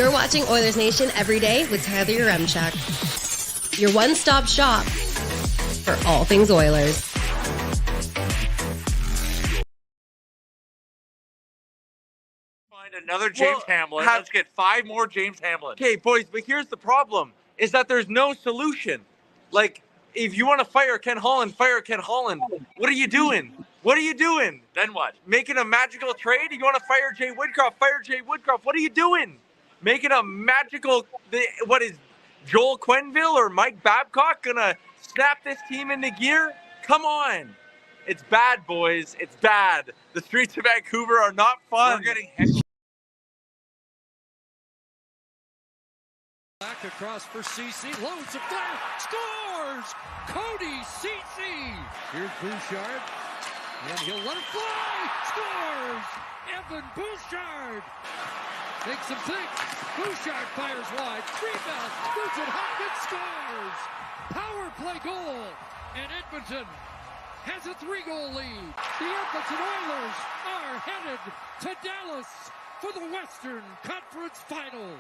You're watching Oilers Nation Everyday with Tyler Yaremchuk. Your one-stop shop for all things Oilers. Find another James Hamlin. Let's get 5 more James Hamlin. Okay, boys, but here's the problem, is that there's no solution. Like, if you want to fire Ken Holland, fire Ken Holland. What are you doing? What are you doing? Then what? Making a magical trade? You want to fire Jay Woodcroft, fire Jay Woodcroft. What are you doing? Making a magical, what is Joel Quenneville or Mike Babcock gonna snap this team into gear? Come on. It's bad, boys. It's bad. The streets of Vancouver are not fun. We're getting heckled. Back across for Ceci. Loads of fire. Scores! Cody Ceci. Here's Bouchard. And he'll let it fly. Scores! Evan Bouchard. Makes him think. Bouchard fires wide. Rebound. Nugent-Hopkins scores. Power play goal. And Edmonton has a 3-goal lead. The Edmonton Oilers are headed to Dallas for the Western Conference Final.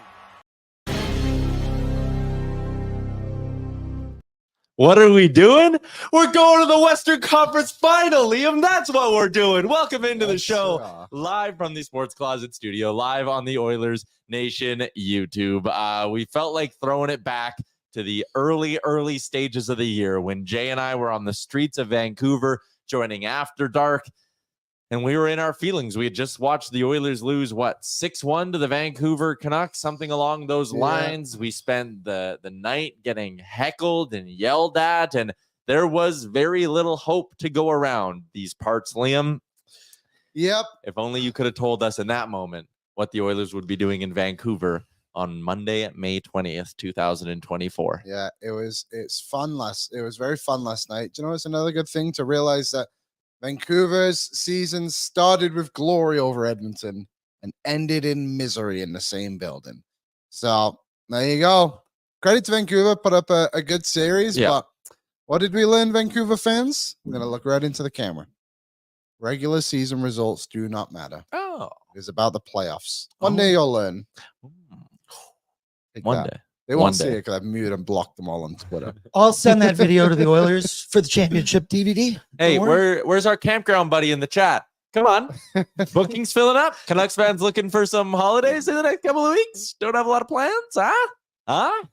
What are we doing? We're going to the Western Conference Final, Liam. That's what we're doing. Welcome into the show, live from the Sports Closet studio, live on the Oilers Nation YouTube. We felt like throwing it back to the early stages of the year when Jay and I were on the streets of Vancouver joining After Dark, and we were in our feelings. We had just watched the Oilers lose, 6-1 to the Vancouver Canucks, something along those lines. We spent the night getting heckled and yelled at, and there was very little hope to go around these parts, Liam. Yep. If only you could have told us in that moment what the Oilers would be doing in Vancouver on Monday, May 20th, 2024. Yeah, it was very fun last night. Do you know, it's another good thing to realize that Vancouver's season started with glory over Edmonton and ended in misery in the same building. So there you go. Credit to Vancouver, put up a good series. Yeah. But what did we learn, Vancouver fans? I'm going to look right into the camera. Regular season results do not matter. Oh. It's about the playoffs. One day you'll learn. One day. They won't see it because I've muted and blocked them all on Twitter. I'll send that video to the Oilers for the championship DVD. Hey, where's our campground buddy in the chat? Come on. Bookings filling up. Canucks fans looking for some holidays in the next couple of weeks. Don't have a lot of plans, huh?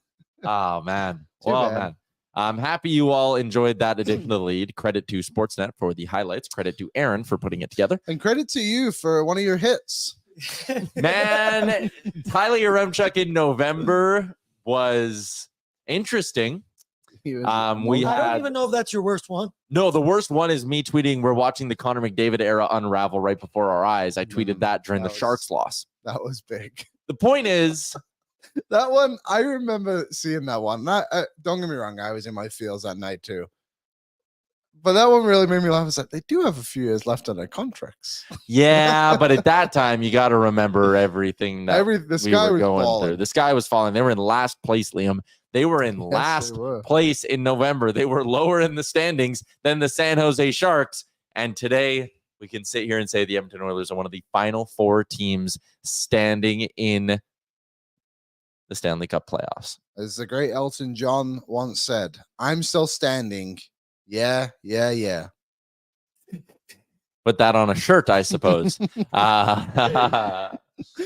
Oh, man. Well, man. I'm happy you all enjoyed that addition to the lead. Credit to Sportsnet for the highlights. Credit to Aaron for putting it together. And credit to you for one of your hits. Man, Tyler Yaremchuk in November was interesting. I don't even know if that's your worst one. No, the worst one is me tweeting, we're watching the Connor McDavid era unravel right before our eyes. I tweeted that during the Sharks loss. That was big. The point is, that one, I remember seeing that one. Don't get me wrong, I was in my feels that night too. But that one really made me laugh. It's like, they do have a few years left on their contracts. Yeah, but at that time, you got to remember everything that the sky was falling. through. The sky was falling. They were in last place, Liam. They were in last place in November. They were lower in the standings than the San Jose Sharks. And today, we can sit here and say the Edmonton Oilers are one of the final 4 teams standing in the Stanley Cup playoffs. As the great Elton John once said, I'm still standing. Yeah. Put that on a shirt, I suppose. All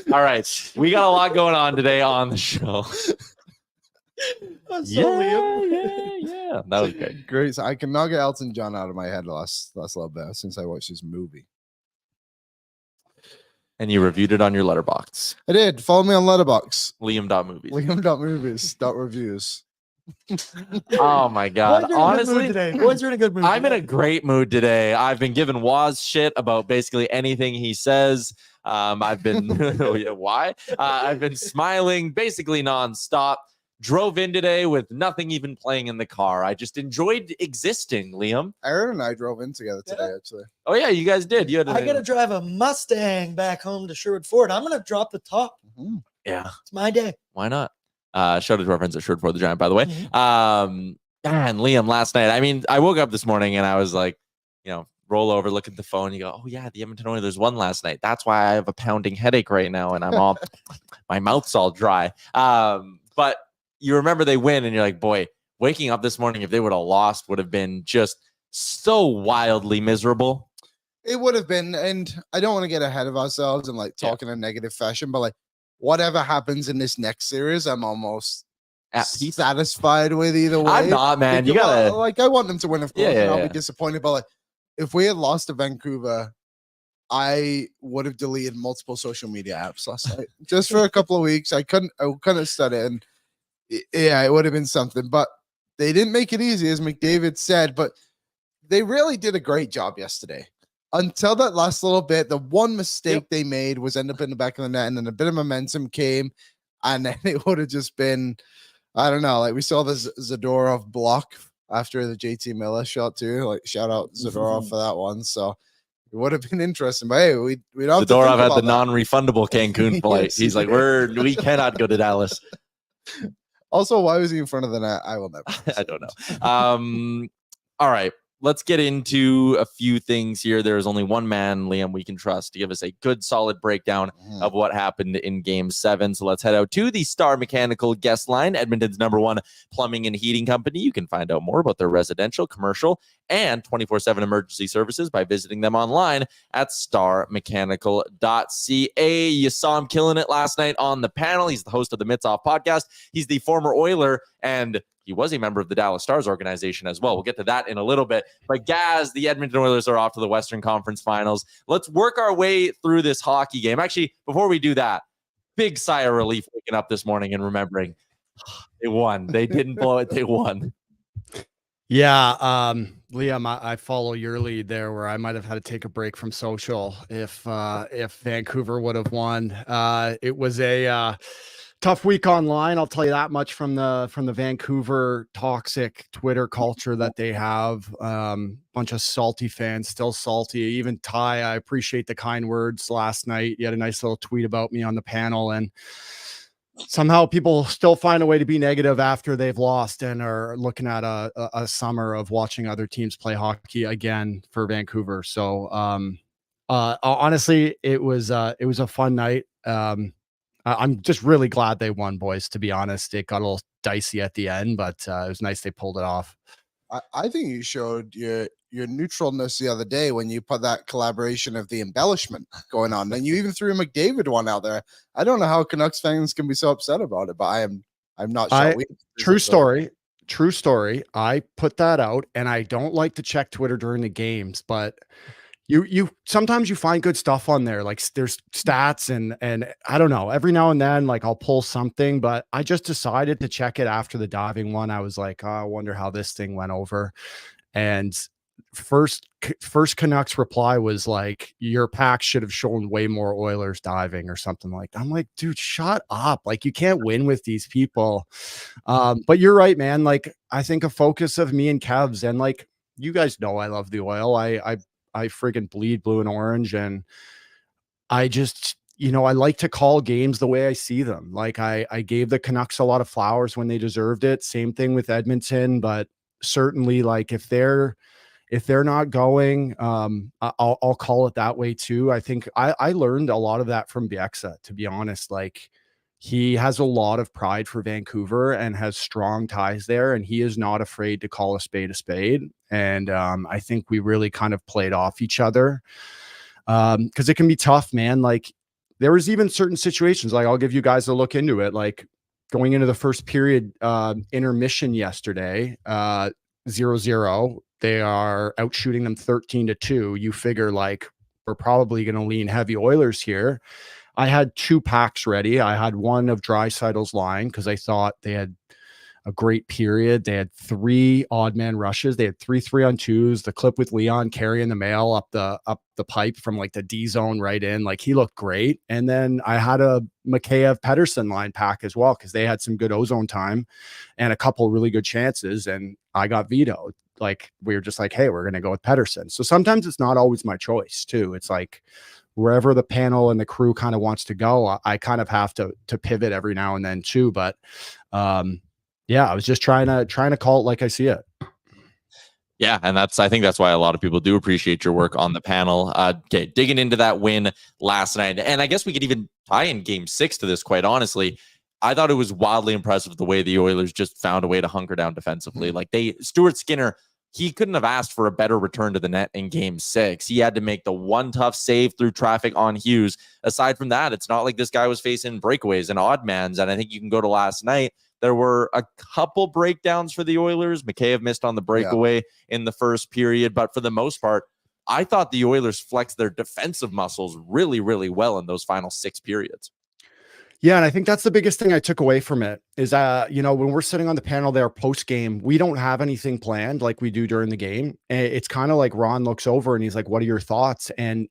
right. We got a lot going on today on the show. Yeah. That was great. Great. So I cannot get Elton John out of my head last little bit since I watched this movie. And you reviewed it on your Letterboxd. I did. Follow me on Letterboxd. Liam.movies. Liam.movies.reviews. Oh my God. Honestly, Boys are in a good mood. I'm in a great mood today. I've been giving Waz shit about basically anything he says. I've been why? I've been smiling basically nonstop. Drove in today with nothing even playing in the car. I just enjoyed existing, Liam. Aaron and I drove in together today, actually. Oh yeah, you guys did. I gotta drive a Mustang back home to Sherwood Ford. I'm gonna drop the top. Mm-hmm. Yeah, it's my day. Why not? Shout out to our friends at Sherwood Ford the Giant, by the way. And Liam, last night, I mean, I woke up this morning and I was like, roll over, look at the phone, you go, oh yeah, the Edmonton Oilers won last night. That's why I have a pounding headache right now, and I'm all my mouth's all dry. But you remember they win, and you're like, boy, waking up this morning, if they would have lost, would have been just so wildly miserable. It would have been, and I don't want to get ahead of ourselves and like talk in a negative fashion, but like whatever happens in this next series, I'm almost at peace, satisfied with either way. I'm not, man. You gotta like, I want them to win, of course, and I'll yeah. be disappointed. But like, if we had lost to Vancouver, I would have deleted multiple social media apps last night just for a couple of weeks. I couldn't have studied it, and yeah, it would have been something. But they didn't make it easy, as McDavid said. But they really did a great job yesterday. Until that last little bit, the one mistake they made was end up in the back of the net, and then a bit of momentum came, and then it would have just been, I don't know, like we saw the Zadorov block after the JT Miller shot too. Like shout out Zadorov for that one. So it would have been interesting. But hey, we don't. Zadorov had the non-refundable Cancun flight. He's like, we cannot go to Dallas. Also, why was he in front of the net? I will never. I don't know. All right. Let's get into a few things here. There's only one man, Liam, we can trust to give us a good, solid breakdown of what happened in Game 7. So let's head out to the Star Mechanical guest line, Edmonton's #1 plumbing and heating company. You can find out more about their residential, commercial, and 24/7 emergency services by visiting them online at starmechanical.ca. You saw him killing it last night on the panel. He's the host of the Mitts Off podcast. He's the former Oiler, and he was a member of the Dallas Stars organization as well. We'll get to that in a little bit. But Gaz, the Edmonton Oilers are off to the Western Conference Finals. Let's work our way through this hockey game. Actually, before we do that, big sigh of relief waking up this morning and remembering they won. They didn't blow it. They won. Yeah, Liam, I follow your lead there, where I might have had to take a break from social if Vancouver would have won. It was a tough week online, I'll tell you that much, from the Vancouver toxic Twitter culture that they have. Bunch of salty fans, still salty. Even Ty, I appreciate the kind words last night. You had a nice little tweet about me on the panel, and somehow people still find a way to be negative after they've lost and are looking at a summer of watching other teams play hockey again for Vancouver. So honestly, it was a fun night. I'm just really glad they won, boys, to be honest. It got a little dicey at the end, but it was nice they pulled it off. I think you showed your neutralness the other day when you put that collaboration of the embellishment going on. And you even threw a McDavid one out there. I don't know how Canucks fans can be so upset about it, but I'm not sure. True story. I put that out, and I don't like to check Twitter during the games, but you sometimes you find good stuff on there. Like there's stats and I don't know, every now and then, like I'll pull something, but I just decided to check it after the diving one. I was like, oh, I wonder how this thing went over. And first Canucks reply was like, your pack should have shown way more Oilers diving or something like that. I'm like, dude, shut up. Like, you can't win with these people. But you're right, man. Like, I think a focus of me and Kevs, and like, you guys know, I love the Oil. I friggin' bleed blue and orange. And I just, I like to call games the way I see them. Like I gave the Canucks a lot of flowers when they deserved it. Same thing with Edmonton, but certainly, like, if they're not going, I'll call it that way too. I think I learned a lot of that from Bieksa, to be honest. Like, he has a lot of pride for Vancouver and has strong ties there, and he is not afraid to call a spade a spade. And I think we really kind of played off each other, because it can be tough, man. Like, there was even certain situations, like, I'll give you guys a look into it, like going into the first period intermission yesterday, 0-0. They are out shooting them 13-2. You figure, like, we're probably going to lean heavy Oilers here. I had 2 packs ready. I had one of Draisaitl's line because I thought they had a great period. They had 3 odd man rushes. They had 3 3-on-2s. The clip with Leon carrying the mail up the pipe from like the D zone right in. Like, he looked great. And then I had a Mikheyev Pettersson line pack as well, because they had some good ozone time and a couple really good chances. And I got vetoed. Like, we were just like, hey, we're going to go with Pettersson. So sometimes it's not always my choice too. It's like, wherever the panel and the crew kind of wants to go, I kind of have to pivot every now and then too. But yeah, I was just trying to call it like I see it. Yeah, and I think that's why a lot of people do appreciate your work on the panel. Okay, digging into that win last night, and I guess we could even tie in Game 6 to this. Quite honestly, I thought it was wildly impressive the way the Oilers just found a way to hunker down defensively. Like Stuart Skinner, he couldn't have asked for a better return to the net in Game 6. He had to make the one tough save through traffic on Hughes. Aside from that, it's not like this guy was facing breakaways and odd mans. And I think you can go to last night. There were a couple breakdowns for the Oilers. McKayev missed on the breakaway in the first period, but for the most part, I thought the Oilers flexed their defensive muscles really, really well in those final 6 periods. Yeah, and I think that's the biggest thing I took away from it is, when we're sitting on the panel there post-game, we don't have anything planned like we do during the game. It's kind of like Ron looks over and he's like, what are your thoughts? And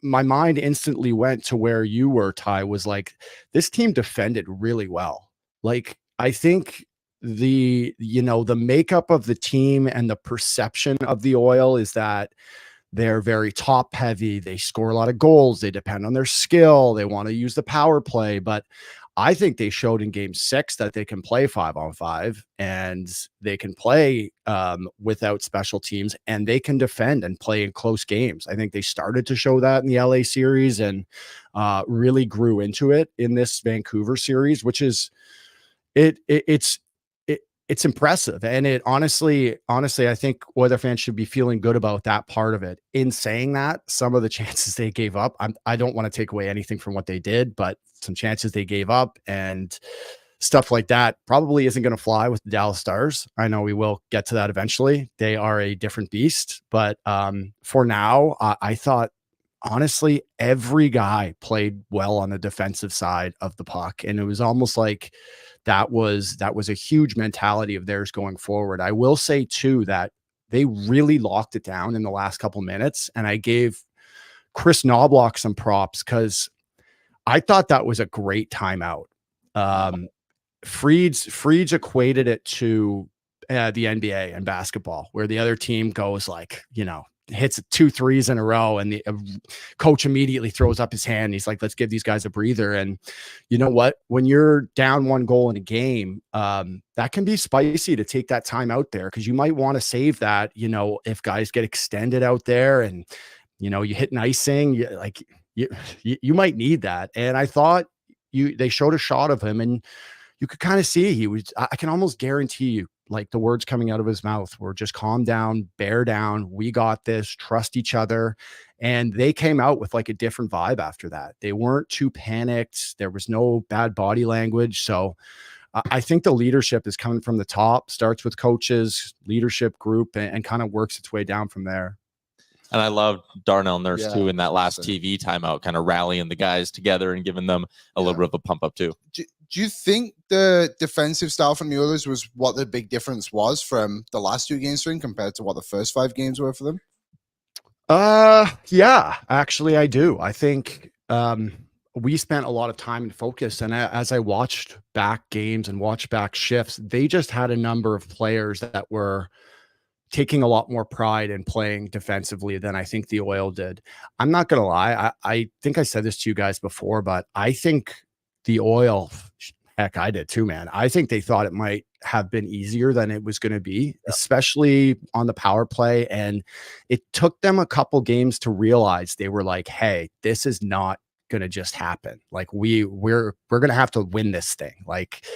my mind instantly went to where you were, Ty, was like, this team defended really well. Like, I think the makeup of the team and the perception of the Oil is that they're very top heavy. They score a lot of goals. They depend on their skill. They want to use the power play. But I think they showed in Game 6 that they can play 5-on-5 and they can play without special teams, and they can defend and play in close games. I think they started to show that in the LA series and really grew into it in this Vancouver series, which is it's impressive. And it honestly, I think Oilers fans should be feeling good about that part of it. In saying that, some of the chances they gave up, I don't want to take away anything from what they did, but some chances they gave up and stuff like that probably isn't going to fly with the Dallas Stars. I know we will get to that eventually. They are a different beast, but for now, I thought, honestly, every guy played well on the defensive side of the puck. And it was almost like that was a huge mentality of theirs going forward. I will say too, that they really locked it down in the last couple minutes. And I gave Chris Knobloch some props because I thought that was a great timeout. Freeds equated it to the NBA and basketball, where the other team goes like, hits 2 threes in a row, and the coach immediately throws up his hand. He's like, let's give these guys a breather. And you know what? When you're down 1 goal in a game, that can be spicy to take that time out there, because you might want to save that, if guys get extended out there and, you hit an icing, you might need that. And I thought they showed a shot of him, and you could kind of see I can almost guarantee you, like, the words coming out of his mouth were just calm down, bear down. We got this, trust each other. And they came out with like a different vibe after that. They weren't too panicked. There was no bad body language. So I think the leadership is coming from the top, starts with coaches, leadership group, and kind of works its way down from there. And I loved Darnell Nurse too in that last TV timeout, kind of rallying the guys together and giving them a little bit of a pump up too. Do you think the defensive style from the Oilers was what the big difference was from the last 2 games compared to what the first 5 games were for them? Yeah, actually I do. I think we spent a lot of time and focus, and as I watched back games and watched back shifts, they just had a number of players that were taking a lot more pride in playing defensively than I think the Oil did. I'm not going to lie. I think I said this to you guys before, but I think the Oil, heck, I did too, man. I think they thought it might have been easier than it was going to be, especially on the power play. And it took them a couple games to realize they were like, hey, this is not going to just happen. Like we're going to have to win this thing. Like,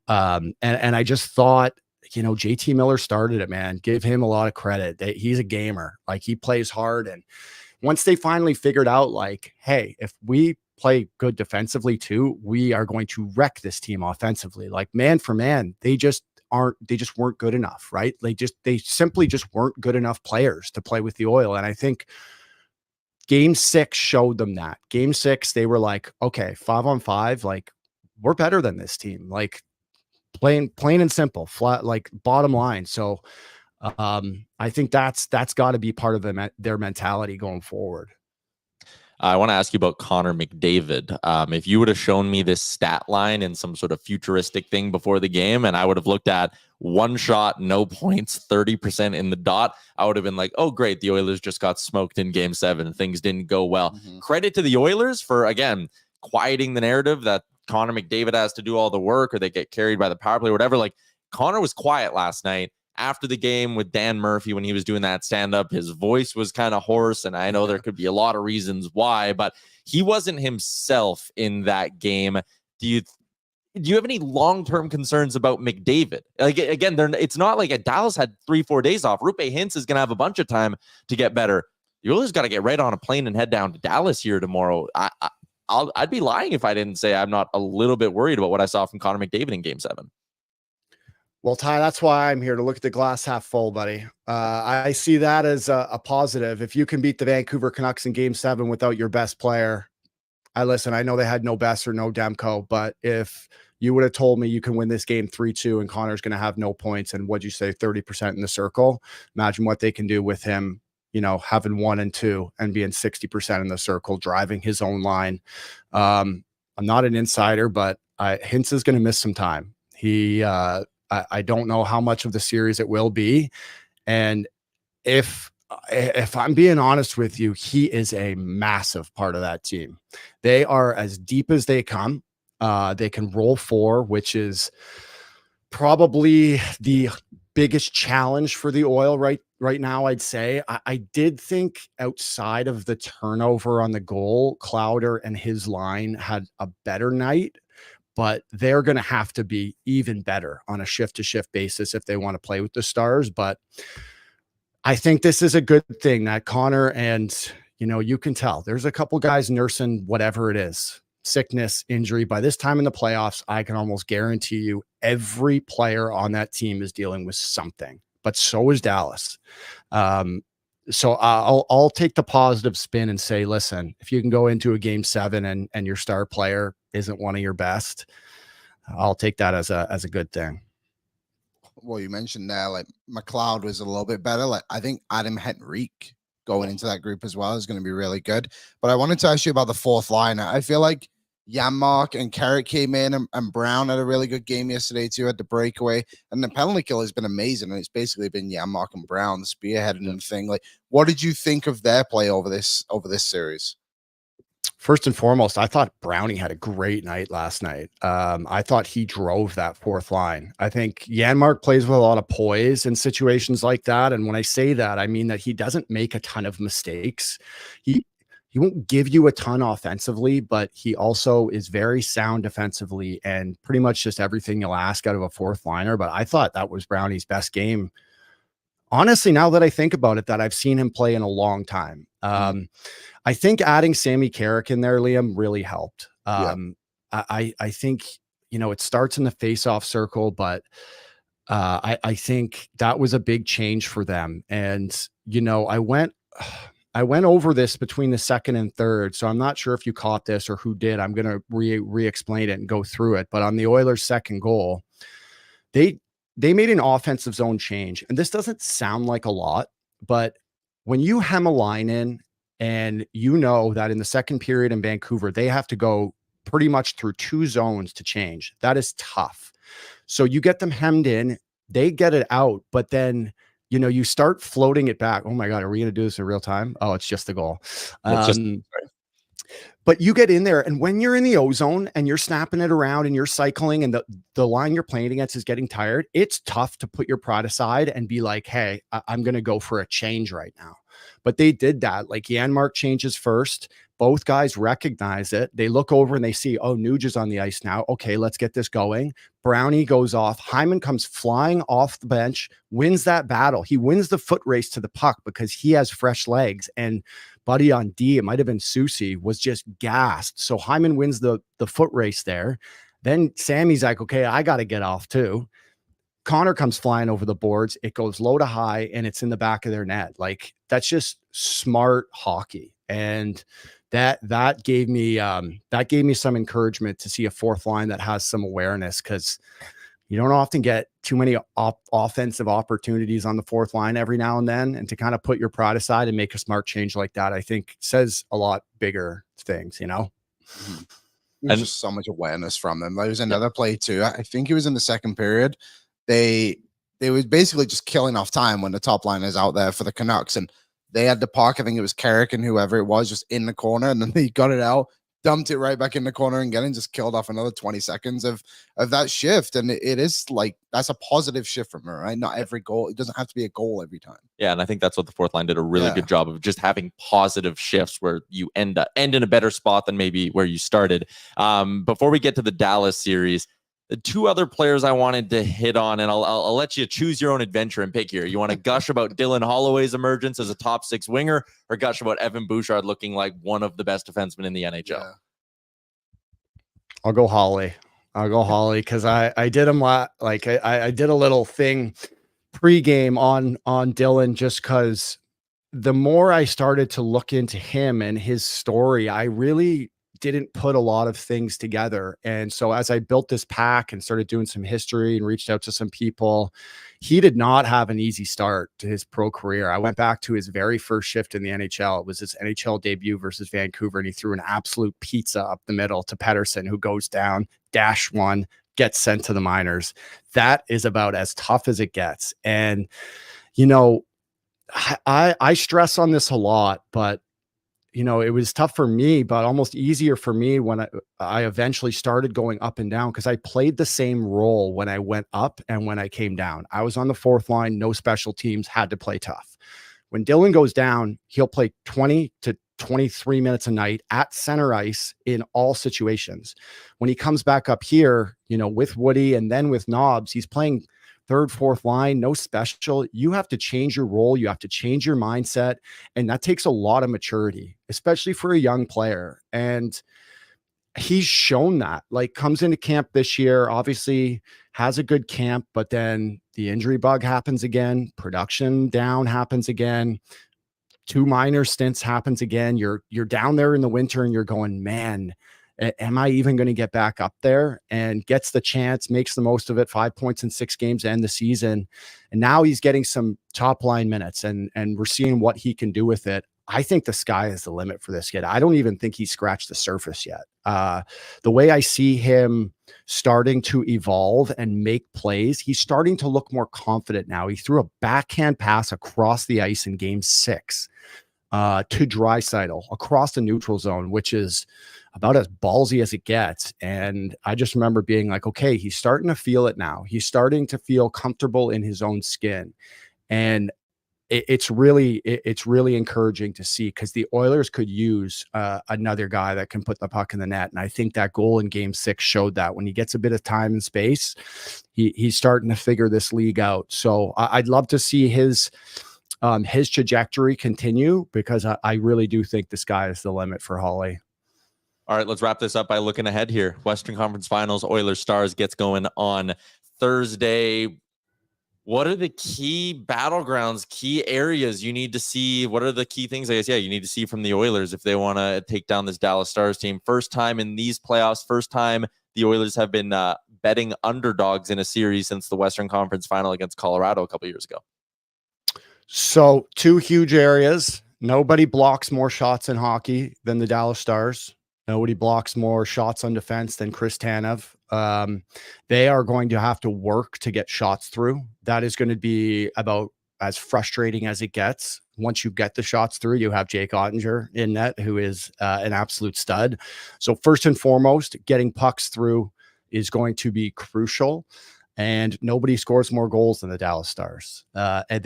and I just thought, JT Miller started it, man. Give him a lot of credit. He's a gamer. Like, he plays hard. And once they finally figured out, like, hey, if we play good defensively too, we are going to wreck this team offensively. Like, man for man, they just weren't good enough, right? They simply just weren't good enough players to play with the Oil. And I think Game 6 showed them that. Game 6, they were like, okay, 5-on-5, like, we're better than this team. Like, plain and simple, flat, like, bottom line. So I think that's got to be part of their mentality going forward. I want to ask you about Connor McDavid. If you would have shown me this stat line in some sort of futuristic thing before the game, and I would have looked at 1 shot, no points, 30% in the dot, I would have been like, oh, great, the Oilers just got smoked in Game 7. Things didn't go well. Credit to the Oilers for, again, quieting the narrative that Connor McDavid has to do all the work, or they get carried by the power play or whatever. Like, Connor was quiet last night, after the game with Dan Murphy, when he was doing that stand-up, his voice was kind of hoarse, and I know there could be a lot of reasons why, but he wasn't himself in that game. Do you have any long-term concerns about McDavid? Like, again, it's not like Dallas had 3-4 days off. Rupe Hintz is going to have a bunch of time to get better. The Oilers got to get right on a plane and head down to Dallas here tomorrow. I'd be lying if I didn't say I'm not a little bit worried about what I saw from Connor McDavid in Game 7. Well, Ty, that's why I'm here, to look at the glass half full, buddy. I see that as a positive. If you can beat the Vancouver Canucks in Game 7 without your best player, I know they had no Best or no Demko, but if you would have told me you can win this game 3-2 and Connor's going to have no points and what'd you say, 30% in the circle, imagine what they can do with him, having 1 and 2 and being 60% in the circle, driving his own line. I'm not an insider, but Hintz is going to miss some time. I don't know how much of the series it will be. And if I'm being honest with you, he is a massive part of that team. They are as deep as they come. They can roll 4, which is probably the biggest challenge for the Oil right now, I'd say. I did think outside of the turnover on the goal, Clowder and his line had a better night, but they're going to have to be even better on a shift-to-shift basis if they want to play with the Stars. But I think this is a good thing that Connor and, you can tell there's a couple guys nursing whatever it is, sickness, injury. By this time in the playoffs, I can almost guarantee you every player on that team is dealing with something, but so is Dallas. So I'll take the positive spin and say, listen, if you can go into a Game 7 and your star player isn't one of your best, I'll take that as a good thing. Well, you mentioned there, like McLeod was a little bit better. Like I think Adam Henrique going into that group as well is going to be really good. But I wanted to ask you about the fourth line. I feel like Janmark and Carrick came in, and Brown had a really good game yesterday too at the breakaway. And the penalty kill has been amazing. And it's basically been Janmark and Brown spearheading the thing. Like, what did you think of their play over this series? First and foremost, I thought Brownie had a great night last night. I thought he drove that fourth line. I think Janmark plays with a lot of poise in situations like that. And when I say that, I mean that he doesn't make a ton of mistakes. He won't give you a ton offensively, but he also is very sound defensively and pretty much just everything you'll ask out of a fourth liner. But I thought that was Brownie's best game. Honestly, now that I think about it, that I've seen him play in a long time. I think adding Sammy Carrick in there, Liam, really helped. I think, it starts in the face-off circle, but I think that was a big change for them. And, I went over this between the second and third, so I'm not sure if you caught this or who did. I'm going to re-explain it and go through it. But on the Oilers' second goal, they made an offensive zone change. And this doesn't sound like a lot, but when you hem a line in and that in the second period in Vancouver, they have to go pretty much through 2 zones to change. That is tough. So you get them hemmed in, they get it out, but then, you start floating it back. Oh my God, are we going to do this in real time? Oh, it's just the goal. But you get in there, and when you're in the O-zone and you're snapping it around and you're cycling and the line you're playing against is getting tired, it's tough to put your pride aside and be like, hey, I'm going to go for a change right now. But they did that. Like Janmark changes first. Both guys recognize it. They look over and they see, oh, Nuge is on the ice now. Okay, let's get this going. Brownie goes off. Hyman comes flying off the bench, wins that battle. He wins the foot race to the puck because he has fresh legs. And buddy on D, it might have been Ceci, was just gassed. So Hyman wins the foot race there. Then Sammy's like, okay, I got to get off too. Connor comes flying over the boards. It goes low to high and it's in the back of their net. Like, that's just smart hockey. And that gave me some encouragement to see a fourth line that has some awareness, because you don't often get too many offensive opportunities on the fourth line every now and then. And to kind of put your pride aside and make a smart change like that, I think says a lot bigger things, There's just so much awareness from them. There was another play too. I think it was in the second period. They were basically just killing off time when the top line is out there for the Canucks, and they had the puck. I think it was Carrick and whoever it was just in the corner, and then they got it out, dumped it right back in the corner again and just killed off another 20 seconds of that shift. And it is like, that's a positive shift from her, right? Not every goal. It doesn't have to be a goal every time. Yeah, and I think that's what the fourth line did a really good job of, just having positive shifts where you end in a better spot than maybe where you started. Before we get to the Dallas series, the two other players I wanted to hit on, and I'll let you choose your own adventure and pick here. You want to gush about Dylan Holloway's emergence as a top 6 winger, or gush about Evan Bouchard looking like one of the best defensemen in the NHL? Yeah. I'll go Holly. Because I did him I did a little thing pregame on Dylan, just because the more I started to look into him and his story, I really didn't put a lot of things together. And so as I built this pack and started doing some history and reached out to some people, he did not have an easy start to his pro career. I went back to his very first shift in the NHL. It was his NHL debut versus Vancouver, and he threw an absolute pizza up the middle to Pettersson, who goes down, -1, gets sent to the minors. That is about as tough as it gets. And, you know, I stress on this a lot, but you know, it was tough for me, but almost easier for me when I eventually started going up and down, because I played the same role when I went up and when I came down. I was on the fourth line, no special teams, had to play tough. When Dylan goes down, he'll play 20 to 23 minutes a night at center ice in all situations. When he comes back up here, you know, with Woody and then with Knobs, he's playing third, fourth line, no special. You have to change your role. You have to change your mindset. And that takes a lot of maturity, especially for a young player. And he's shown that. Like, comes into camp this year, obviously has a good camp, but then the injury bug happens again. Production down happens again. 2 minor stints happens again. You're down there in the winter and you're going, man, am I even going to get back up there? And gets the chance, makes the most of it. 5 points in 6 games to end the season. And now he's getting some top line minutes, and we're seeing what he can do with it. I think the sky is the limit for this kid. I don't even think he's scratched the surface yet. The way I see him starting to evolve and make plays, he's starting to look more confident now. He threw a backhand pass across the ice in game 6 to Draisaitl across the neutral zone, which is about as ballsy as it gets. And I just remember being like, okay, he's starting to feel it now. He's starting to feel comfortable in his own skin. And it's really encouraging to see, because the Oilers could use another guy that can put the puck in the net. And I think that goal in game 6 showed that. When he gets a bit of time and space, he's starting to figure this league out. So I'd love to see his trajectory continue, because I really do think the sky is the limit for Holly. All right, let's wrap this up by looking ahead here. Western Conference Finals, Oilers Stars gets going on Thursday. What are the key battlegrounds, key areas you need to see? What are the key things, I guess, you need to see from the Oilers if they want to take down this Dallas Stars team? First time in these playoffs, first time the Oilers have been betting underdogs in a series since the Western Conference Final against Colorado a couple years ago. So 2 huge areas. Nobody blocks more shots in hockey than the Dallas Stars. Nobody blocks more shots on defense than Chris Tanev. They are going to have to work to get shots through. That is going to be about as frustrating as it gets. Once you get the shots through, you have Jake Ottinger in net, who is an absolute stud. So first and foremost, getting pucks through is going to be crucial. And nobody scores more goals than the Dallas Stars. And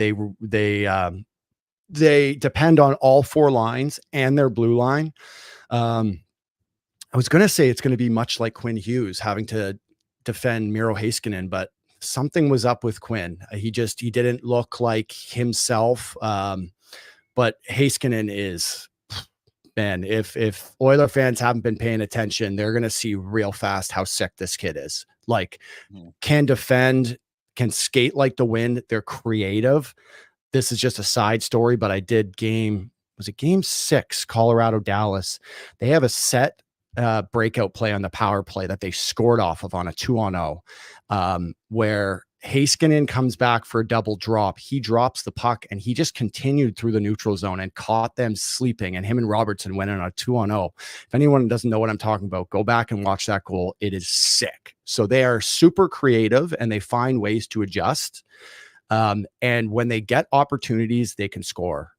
they depend on all 4 lines and their blue line. I was going to say it's going to be much like Quinn Hughes having to defend Miro Heiskanen, but something was up with Quinn. He didn't look like himself. But Heiskanen is, man, if Oiler fans haven't been paying attention, they're going to see real fast how sick this kid is. Like, can defend, can skate like the wind. They're creative. This is just a side story, but I did game 6, Colorado Dallas. They have a set breakout play on the power play that they scored off of on a 2-on-0, where Heiskanen comes back for a double drop. He drops the puck and he just continued through the neutral zone and caught them sleeping. And him and Robertson went in on a 2-on-0. If anyone doesn't know what I'm talking about, go back and watch that goal. It is sick. So they are super creative and they find ways to adjust. And when they get opportunities, they can score.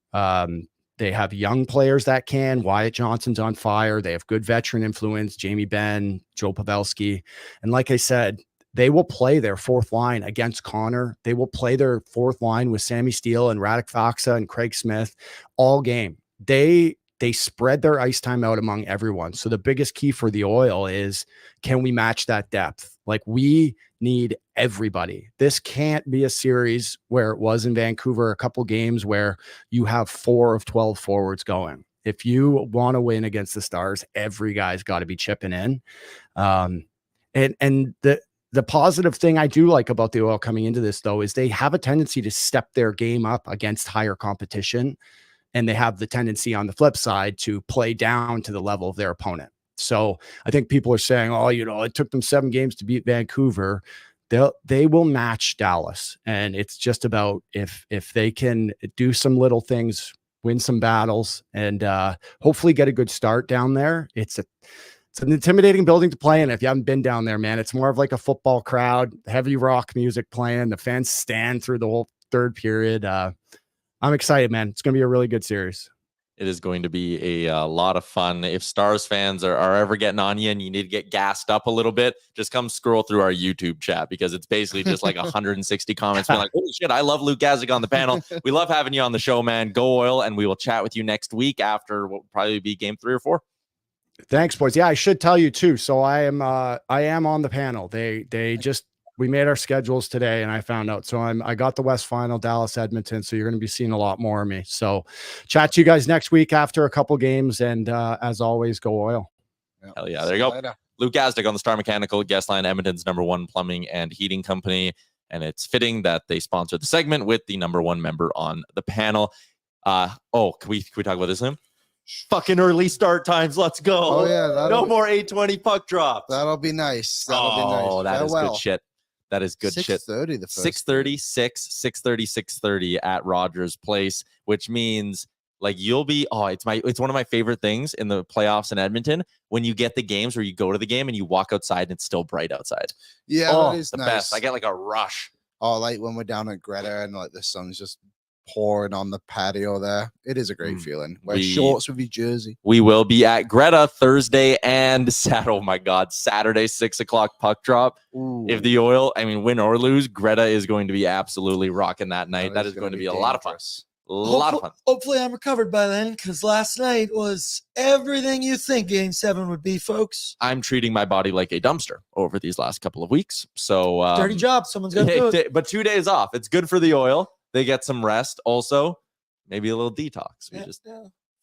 They have young players that can. Wyatt Johnson's on fire. They have good veteran influence, Jamie Benn, Joe Pavelski. And like I said, they will play their fourth line against Connor. They will play their fourth line with Sammy Steele and Radek Faksa and Craig Smith all game. They spread their ice time out among everyone. So the biggest key for the Oil is, can we match that depth? Like, we need everybody. This can't be a series where it was in Vancouver, a couple games where you have 4 of 12 forwards going. If you want to win against the Stars, every guy's got to be chipping in. And the positive thing I do like about the Oil coming into this, though, is they have a tendency to step their game up against higher competition. And they have the tendency on the flip side to play down to the level of their opponent. So I think people are saying, oh, it took them 7 games to beat Vancouver. They will match Dallas. And it's just about if they can do some little things, win some battles, and hopefully get a good start down there. It's an intimidating building to play in. If you haven't been down there, man, it's more of like a football crowd, heavy rock music playing. The fans stand through the whole third period. I'm excited, man. It's going to be a really good series. It is going to be a lot of fun. If Stars fans are ever getting on you and you need to get gassed up a little bit, just come scroll through our YouTube chat, because it's basically just like 160 comments being like, holy shit, I love Luke Gazdic on the panel. We love having you on the show, man. Go Oil, and we will chat with you next week after what will probably be game 3 or 4. Thanks, boys. Yeah, I should tell you too. So I am on the panel. We made our schedules today and I found out. So I got the West Final, Dallas, Edmonton. So you're going to be seeing a lot more of me. So chat to you guys next week after a couple games. And as always, go Oil. Hell yeah. There you go. Later. Luke Gazdic on the Star Mechanical Guest Line, Edmonton's #1 plumbing and heating company. And it's fitting that they sponsored the segment with the #1 member on the panel. Can we talk about this, Liam? Fucking early start times. Let's go. Oh, yeah. No more 8:20 puck drops. That'll be nice. That'll be nice. Oh, that is good shit. That is good shit. 6:30 the first 6:30, 6:30 at Rogers Place, which means like you'll be it's one of my favorite things in the playoffs in Edmonton, when you get the games where you go to the game and you walk outside and it's still bright outside. Yeah, that is the nice. best. I get like a rush. Oh, like when we're down at Greta and like the sun's just pouring on the patio there. It is a great feeling. Wear shorts with your jersey. We will be at Greta Thursday and Saturday, 6 o'clock puck drop. Ooh. If the Oil, win or lose, Greta is going to be absolutely rocking that night. That is going to be a lot of fun. A lot of fun. Hopefully I'm recovered by then, because last night was everything you think Game 7 would be, folks. I'm treating my body like a dumpster over these last couple of weeks. So dirty job. Someone's got to do it. But 2 days off. It's good for the Oil. They get some rest. Also, maybe a little detox. We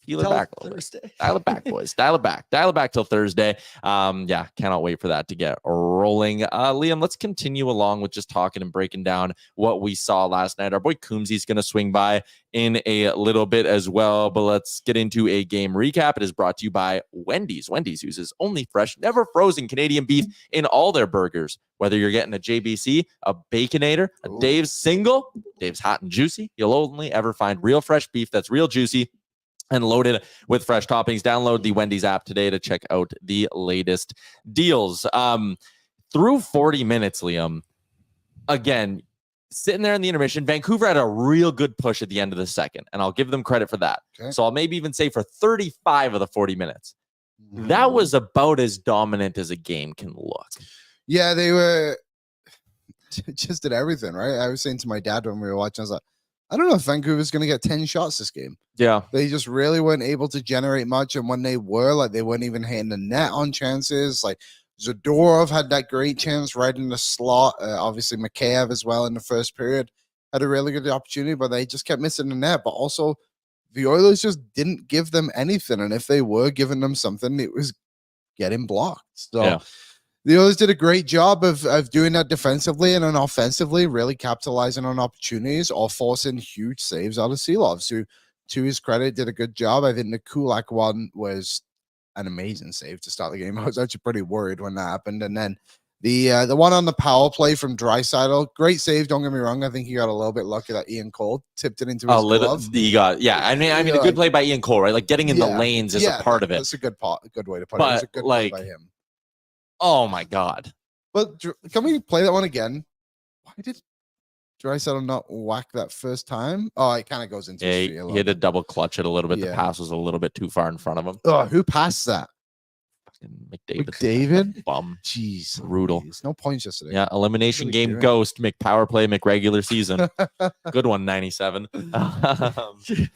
peel it back a little bit. Dial it back, boys. Dial it back. Dial it back till Thursday. Cannot wait for that to get rolling. Liam, let's continue along with just talking and breaking down what we saw last night. Our boy Coombsy's going to swing by in a little bit as well, but let's get into a game recap. It is brought to you by Wendy's. Wendy's uses only fresh, never frozen Canadian beef in all their burgers. Whether you're getting a JBC, a Baconator, a Dave's single, Dave's hot and juicy, you'll only ever find real fresh beef that's real juicy and loaded with fresh toppings. Download the Wendy's app today to check out the latest deals. Through 40 minutes, Liam, again, sitting there in the intermission, Vancouver had a real good push at the end of the second, and I'll give them credit for that. Okay. So I'll maybe even say for 35 of the 40 minutes. That was about as dominant as a game can look. Yeah, they were just did everything, right? I was saying to my dad when we were watching, I was like, I don't know if Vancouver's going to get 10 shots this game. Yeah. They just really weren't able to generate much. And when they were, like, they weren't even hitting the net on chances. Like, Zadorov had that great chance right in the slot. Obviously, Mikheyev as well in the first period had a really good opportunity, but they just kept missing the net. But also, the Oilers just didn't give them anything. And if they were giving them something, it was getting blocked. So the Oilers did a great job of doing that defensively and then offensively, really capitalizing on opportunities or forcing huge saves out of Seelovs, who, to his credit, did a good job. I think the Kulak one was an amazing save to start the game. I was actually pretty worried when that happened. And then the one on the power play from Draisaitl, great save, don't get me wrong. I think he got a little bit lucky that Ian Cole tipped it into his glove. He got, a good play by Ian Cole, right? Like getting in the lanes is a part of it. That's a good way to put it. It was a good play by him. Oh my God. But can we play that one again? Draisaitl not whack that first time? Oh, it kind of goes into his feet a he had to double clutch it a little bit. Yeah. The pass was a little bit too far in front of him. Oh, who passed that? McDavid? Bum. Jeez. Brutal. There's no points yesterday. Yeah, elimination game doing? ghost, McPower play, McRegular season. Good one, 97.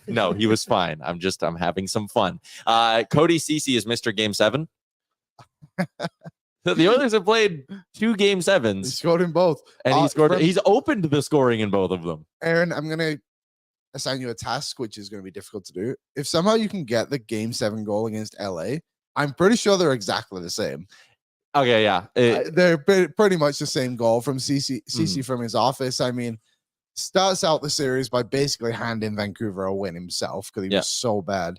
No, he was fine. I'm having some fun. Cody Ceci is Mr. Game 7. So the Oilers have played 2 Game 7s. He scored in both. And he's opened the scoring in both of them. Aaron, I'm going to assign you a task, which is going to be difficult to do. If somehow you can get the Game 7 goal against LA, I'm pretty sure they're exactly the same. Okay, yeah. They're pretty much the same goal from Ceci from his office. I mean, starts out the series by basically handing Vancouver a win himself because he was so bad.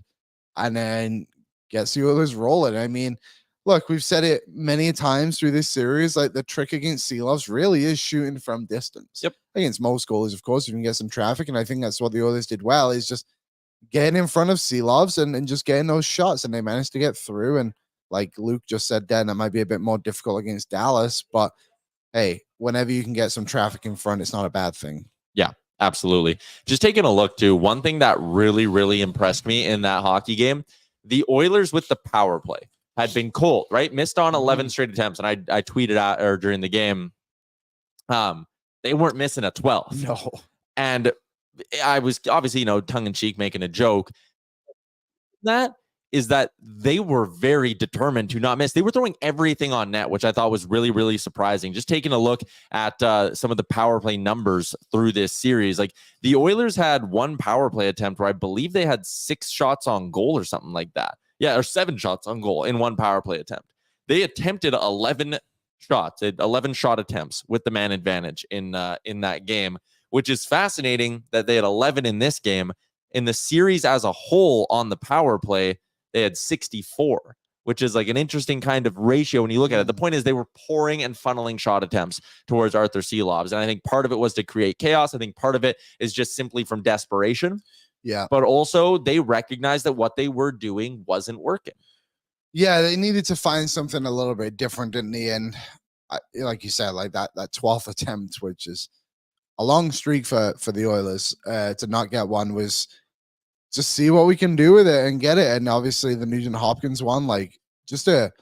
And then gets the Oilers rolling. I mean, look, we've said it many times through this series, like the trick against Seelovs really is shooting from distance. Yep. Against most goalies, of course, you can get some traffic, and I think that's what the Oilers did well, is just getting in front of Seelovs and just getting those shots, and they managed to get through. And like Luke just said then, that might be a bit more difficult against Dallas, but hey, whenever you can get some traffic in front, it's not a bad thing. Yeah, absolutely. Just taking a look too, one thing that really, really impressed me in that hockey game, the Oilers with the power play had been cold, right? Missed on 11 straight attempts. And I tweeted out or during the game, they weren't missing a 12. No. And I was obviously, tongue in cheek making a joke. That is that they were very determined to not miss. They were throwing everything on net, which I thought was really, really surprising. Just taking a look at some of the power play numbers through this series, like the Oilers had 1 power play attempt where I believe they had 6 shots on goal or something like that. Yeah, or 7 shots on goal in 1 power play attempt. They attempted 11 shots, 11 shot attempts with the man advantage in that game, which is fascinating that they had 11 in this game. In the series as a whole on the power play, they had 64, which is like an interesting kind of ratio when you look at it. The point is they were pouring and funneling shot attempts towards Arthur Seelovs. And I think part of it was to create chaos. I think part of it is just simply from desperation. Yeah. But also they recognized that what they were doing wasn't working. Yeah, they needed to find something a little bit different in the end. Like you said, like that 12th attempt, which is a long streak for the Oilers, to not get one, was just see what we can do with it and get it. And obviously the Nugent-Hopkins one, like just a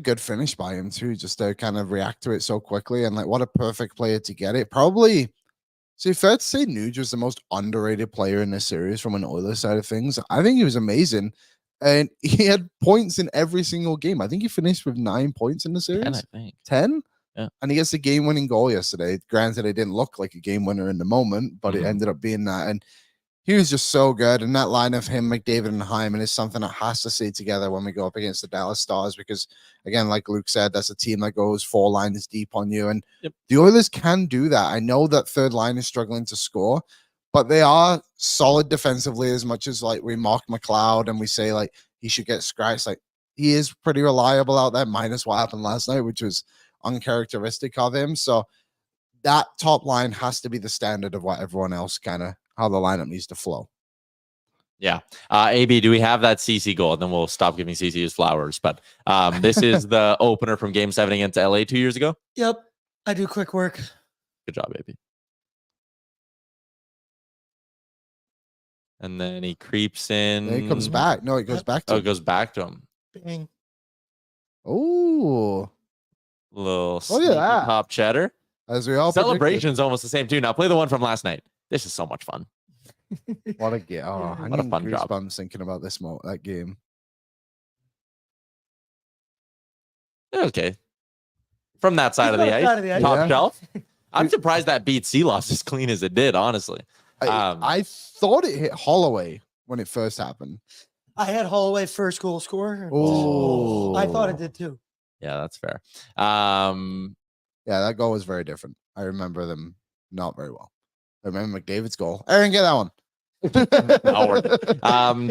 good finish by him too, just to kind of react to it so quickly. And like, what a perfect player to get it. Probably, so fair to say Nuge was the most underrated player in this series from an Oilers side of things. I think he was amazing. And he had points in every single game. I think he finished with 9 points in the series. 10, I think. 10? Yeah. And he gets the game-winning goal yesterday. Granted, it didn't look like a game winner in the moment, but it ended up being that. And he was just so good. And that line of him, McDavid, and Hyman is something that has to stay together when we go up against the Dallas Stars, because, again, like Luke said, that's a team that goes 4 lines deep on you. And the Oilers can do that. I know that third line is struggling to score, but they are solid defensively, as much as like we mock McLeod and we say like he should get scratched. Like he is pretty reliable out there, minus what happened last night, which was uncharacteristic of him. So that top line has to be the standard of what everyone else how the lineup needs to flow. Yeah. AB, do we have that CC goal? And then we'll stop giving CC his flowers. But this is the opener from Game 7 against LA 2 years ago. Yep. I do quick work. Good job, AB. And then he creeps in. Then he comes back. No, it goes back to him. It goes back to him. Bang. Oh. Little sneaky top cheddar. As we all Celebration's almost the same too. Now play the one from last night. This is so much fun. What a game. Oh, what a fun job. I'm thinking about that game. Okay. From that side of the ice. Top shelf. I'm surprised that beat Seelovs as clean as it did, honestly. I thought it hit Holloway when it first happened. I had Holloway first goal scorer. Oh, I thought it did too. Yeah, that's fair. Yeah, that goal was very different. I remember them not very well. I remember McDavid's goal. Aaron, get that one.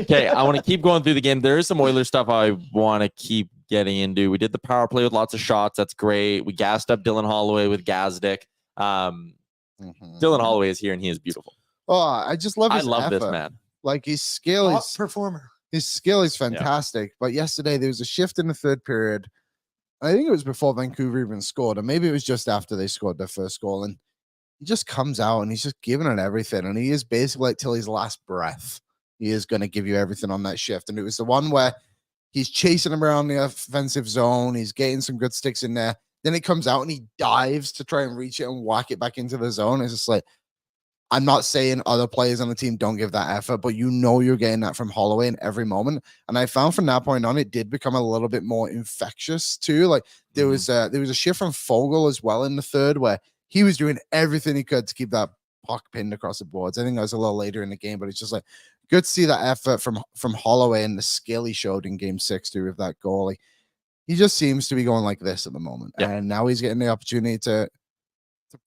Okay, I want to keep going through the game. There is some Oilers stuff I want to keep getting into. We did the power play with lots of shots. That's great. We gassed up Dylan Holloway with Gazdick. Dylan Holloway is here, and he is beautiful. Oh, I just love his effort. This man. Like his skill Top is performer. His skill is fantastic. But yesterday there was a shift in the third period. I think it was before Vancouver even scored, or maybe it was just after they scored their first goal. And he just comes out and he's just giving it everything. And he is basically like till his last breath, he is going to give you everything on that shift. And it was the one where he's chasing him around the offensive zone. He's getting some good sticks in there. Then it comes out and he dives to try and reach it and whack it back into the zone. It's just like, I'm not saying other players on the team don't give that effort, but you're getting that from Holloway in every moment. And I found from that point on, it did become a little bit more infectious too. Like there was a shift from Fogle as well in the third where he was doing everything he could to keep that puck pinned across the boards. I think that was a little later in the game, but it's just like good to see that effort from Holloway and the skill he showed in game 6 too with that goal. Like, he just seems to be going like this at the moment. Yeah. And now he's getting the opportunity to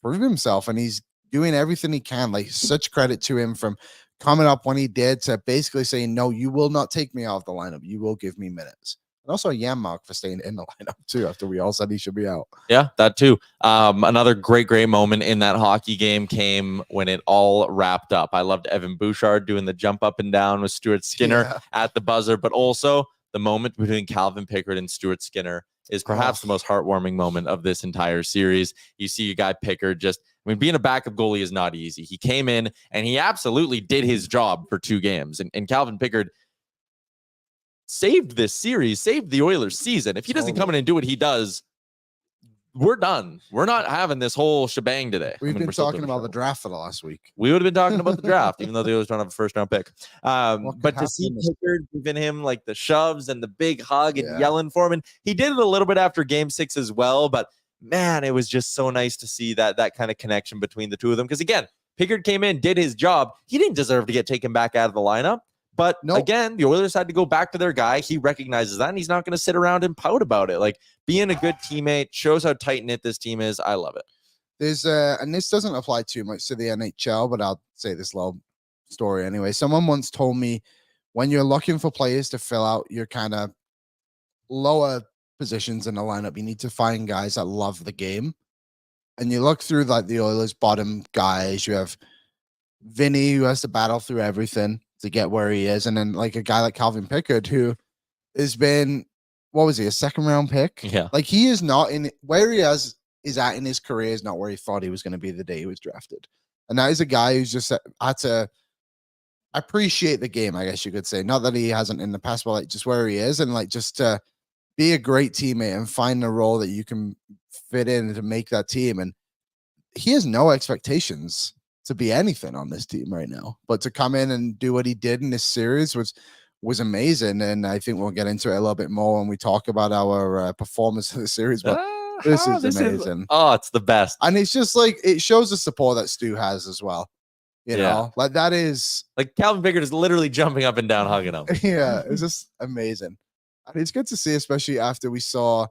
prove himself, and he's doing everything he can. Like, such credit to him from coming up when he did to basically saying, no, you will not take me out of the lineup. You will give me minutes. And also Yaremchuk for staying in the lineup too, after we all said he should be out. Yeah, that too. Another great moment in that hockey game came when it all wrapped up. I loved Evan Bouchard doing the jump up and down with Stuart Skinner at the buzzer, but also the moment between Calvin Pickard and Stuart Skinner is perhaps the most heartwarming moment of this entire series. You see your guy Pickard being a backup goalie is not easy. He came in and he absolutely did his job for 2 games. And Calvin Pickard saved this series, saved the Oilers season. If he doesn't come in and do what he does, we're done. We're not having this whole shebang today. We've been talking about the draft for the last week. We would have been talking about the draft, even though the Oilers don't have a first-round pick. But to see Pickard giving him like the shoves and the big hug and yelling for him, and he did it a little bit after game 6 as well, but man, it was just so nice to see that kind of connection between the two of them. Because again, Pickard came in, did his job. He didn't deserve to get taken back out of the lineup. But again, the Oilers had to go back to their guy. He recognizes that, and he's not going to sit around and pout about it. Like, being a good teammate shows how tight-knit this team is. I love it. There's and this doesn't apply too much to the NHL, but I'll say this little story anyway. Someone once told me, when you're looking for players to fill out your kind of lower positions in the lineup, you need to find guys that love the game. And you look through like the Oilers' bottom guys. You have Vinny, who has to battle through everything to get where he is, and then like a guy like Calvin Pickard, who has been, what was he, a 2nd-round pick? Yeah, like he is not in where he is at in his career is not where he thought he was going to be the day he was drafted. And that is a guy who's just had to appreciate the game, I guess you could say. Not that he hasn't in the past, but like just where he is, and like just to be a great teammate and find a role that you can fit in to make that team. And he has no expectations to be anything on this team right now, but to come in and do what he did in this series was amazing. And I think we'll get into it a little bit more when we talk about our performance of the series. But this is amazing. It's the best. And it's just like, it shows the support that Stu has as well. You know, like that is like Calvin Pickard is literally jumping up and down, hugging him. Yeah, it's just amazing. And it's good to see, especially after we saw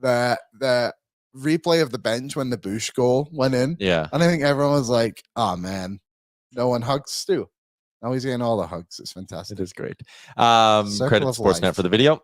the replay of the bench when the Bush goal went in. Yeah. And I think everyone was like, oh man, no one hugged Stu. Now he's getting all the hugs. It's fantastic. It is great. Credit to Sportsnet for the video.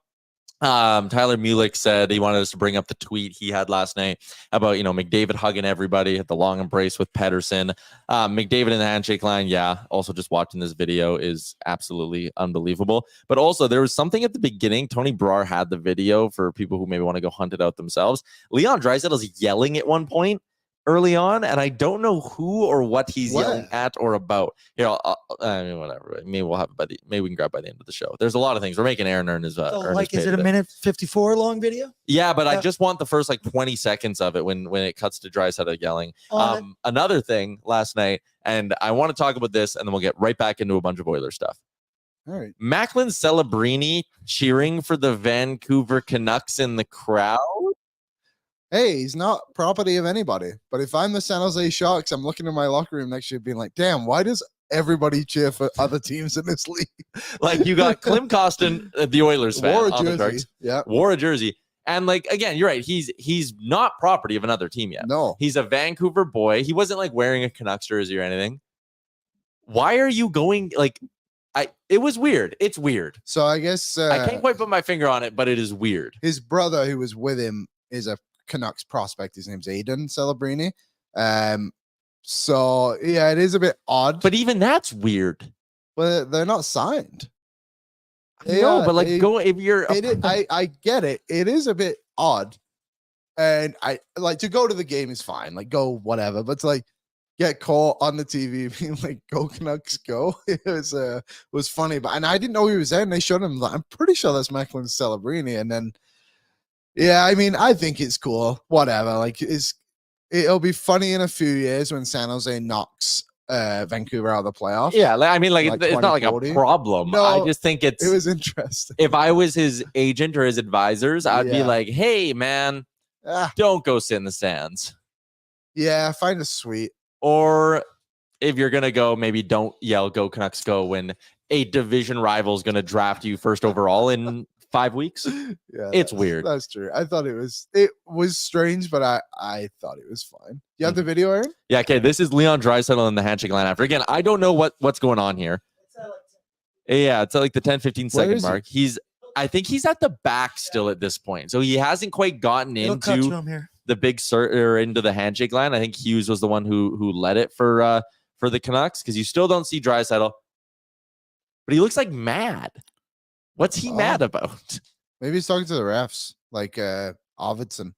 Tyler Mulick said he wanted us to bring up the tweet he had last night about, McDavid hugging everybody at the long embrace with Pettersson. McDavid in the handshake line. Yeah. Also just watching this video is absolutely unbelievable. But also there was something at the beginning. Tony Brar had the video for people who maybe want to go hunt it out themselves. Leon Draisaitl is yelling at one point early on, and I don't know who or what he's yelling at or about. Here, whatever. Maybe we'll have it maybe we can grab by the end of the show. There's a lot of things. We're making Aaron earn his. Like, is it a minute 54 long video? Yeah, but I just want the first 20 seconds of it when it cuts to Draisaitl yelling. Another thing last night, and I want to talk about this, and then we'll get right back into a bunch of Oilers stuff. All right. Macklin Celebrini cheering for the Vancouver Canucks in the crowd. Hey, he's not property of anybody. But if I'm the San Jose Sharks, I'm looking in my locker room next year being like, damn, why does everybody cheer for other teams in this league? Like, you got Klim Kostin, the Oilers fan, wore a on jersey. the Sharks. Yeah. Wore a jersey. And again, you're right. He's not property of another team yet. No. He's a Vancouver boy. He wasn't wearing a Canucks jersey or anything. Why are you going it was weird. It's weird. So I guess I can't quite put my finger on it, but it is weird. His brother who was with him is a Canucks prospect. His name's Aiden Celebrini. So yeah, it is a bit odd. But even that's weird. Well, they're not signed. Go if you're. I get it. It is a bit odd, and I to go to the game is fine. Go whatever, but get caught on the TV being like, "Go Canucks, go." It was funny, and I didn't know he was there, and they showed him. I'm pretty sure that's Macklin Celebrini, and then yeah, I mean, I think it's cool. Whatever, like it'll be funny in a few years when San Jose knocks Vancouver out of the playoffs. Yeah, I mean, like it's not like a problem. No, I just think it was interesting. If I was his agent or his advisors, I'd be like, "Hey, man, don't go sit in the stands." Yeah, I find it sweet. Or if you're gonna go, maybe don't yell "Go Canucks, go" when a division rival is gonna draft you first overall in 5 weeks. Yeah, it's weird. That's true. I thought it was strange, but I thought it was fine. You have the video, Aaron? Yeah. Okay. This is Leon Draisaitl in the handshake line after. Again, I don't know what's going on here. Yeah, it's at like the 10-15 second mark. I think he's at the back still at this point, so he hasn't quite gotten into the big or into the handshake line. I think Hughes was the one who led it for the Canucks, because you still don't see Draisaitl, but he looks like mad. What's he mad about? Maybe he's talking to the refs, like Arvidsson.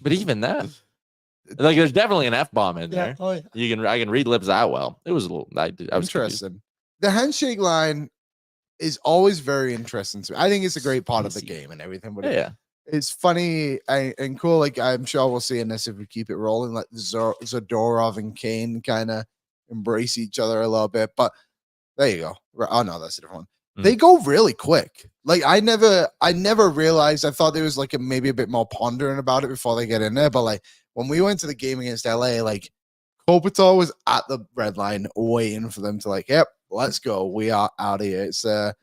But even that, like, there's definitely an F-bomb in there. Oh, yeah. I can read lips that well. It was a little. I was interesting. Confused. The handshake line is always very interesting to me. I think it's a great part of the game and everything. But yeah. It's funny and cool. Like, I'm sure we'll see in this if we keep it rolling. Like Zadorov and Kane kind of embrace each other a little bit. But there you go. Oh no, that's a different one. They go really quick. Like, I never realized. I thought there was like maybe a bit more pondering about it before they get in there. But like when we went to the game against LA, like Kopitar was at the red line waiting for them to like, yep, let's go. We are out of here. It's an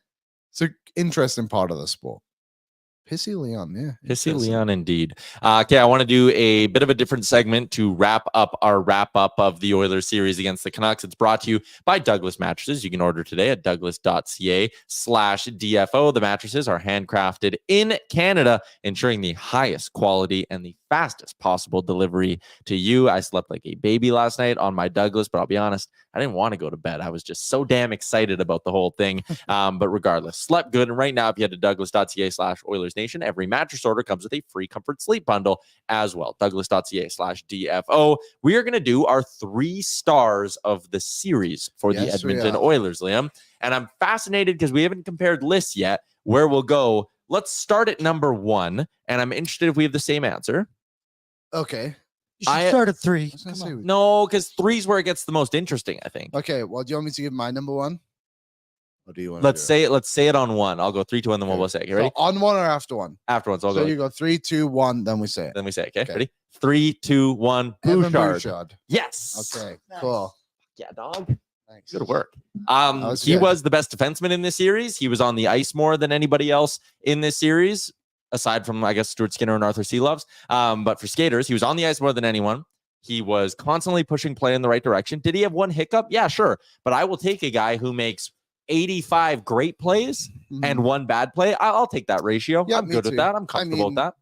interesting part of the sport. Pissy Leon, yeah. Pissy Leon, indeed. Okay, I want to do a bit of a different segment to wrap up our wrap-up of the Oilers series against the Canucks. It's brought to you by Douglas Mattresses. You can order today at douglas.ca/DFO. The mattresses are handcrafted in Canada, ensuring the highest quality and the fastest possible delivery to you. I slept like a baby last night on my Douglas, but I'll be honest, I didn't want to go to bed. I was just so damn excited about the whole thing. But regardless, slept good. And right now, if you head to douglas.ca/OilersNation, every mattress order comes with a free comfort sleep bundle as well. douglas.ca/DFO. We are going to do our 3 stars of the series for the Edmonton Oilers, Liam. And I'm fascinated because we haven't compared lists yet where we'll go. Let's start at number 1. And I'm interested if we have the same answer. Okay. You should start at 3. No, because 3 is where it gets the most interesting, I think. Okay. Well, do you want me to give my number 1? Or do you want? Let's say it on 1. I'll go 3, 2, 1, then we'll say it. You ready? So on 1 or after 1? After 1. So you go 3, 2, 1, then we say it. Then we say it. Okay. Ready? 3, 2, 1. Bouchard. Yes. Okay. Nice. Cool. Yeah, dog. Thanks. Good work. He was the best defenseman in this series. He was on the ice more than anybody else in this series, aside from, I guess, Stuart Skinner and Arthur Seeloves. But for skaters, he was on the ice more than anyone. He was constantly pushing play in the right direction. Did he have one hiccup? Yeah, sure. But I will take a guy who makes 85 great plays and 1 bad play. I'll take that ratio. Yeah, I'm good with that. I'm comfortable with that.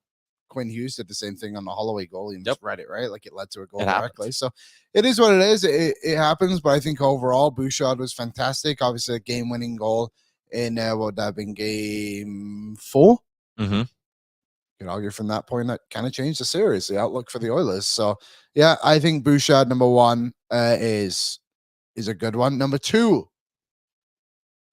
Quinn Hughes did the same thing on the Holloway goal. He just read it, right? Like, it led to a goal directly. So it is what it is. It happens. But I think overall, Bouchard was fantastic. Obviously, a game-winning goal in what would that have been, game 4? Mm-hmm. You can argue from that point that kind of changed the series, the outlook for the Oilers. So yeah, I think Bouchard number 1 is a good one. Number 2.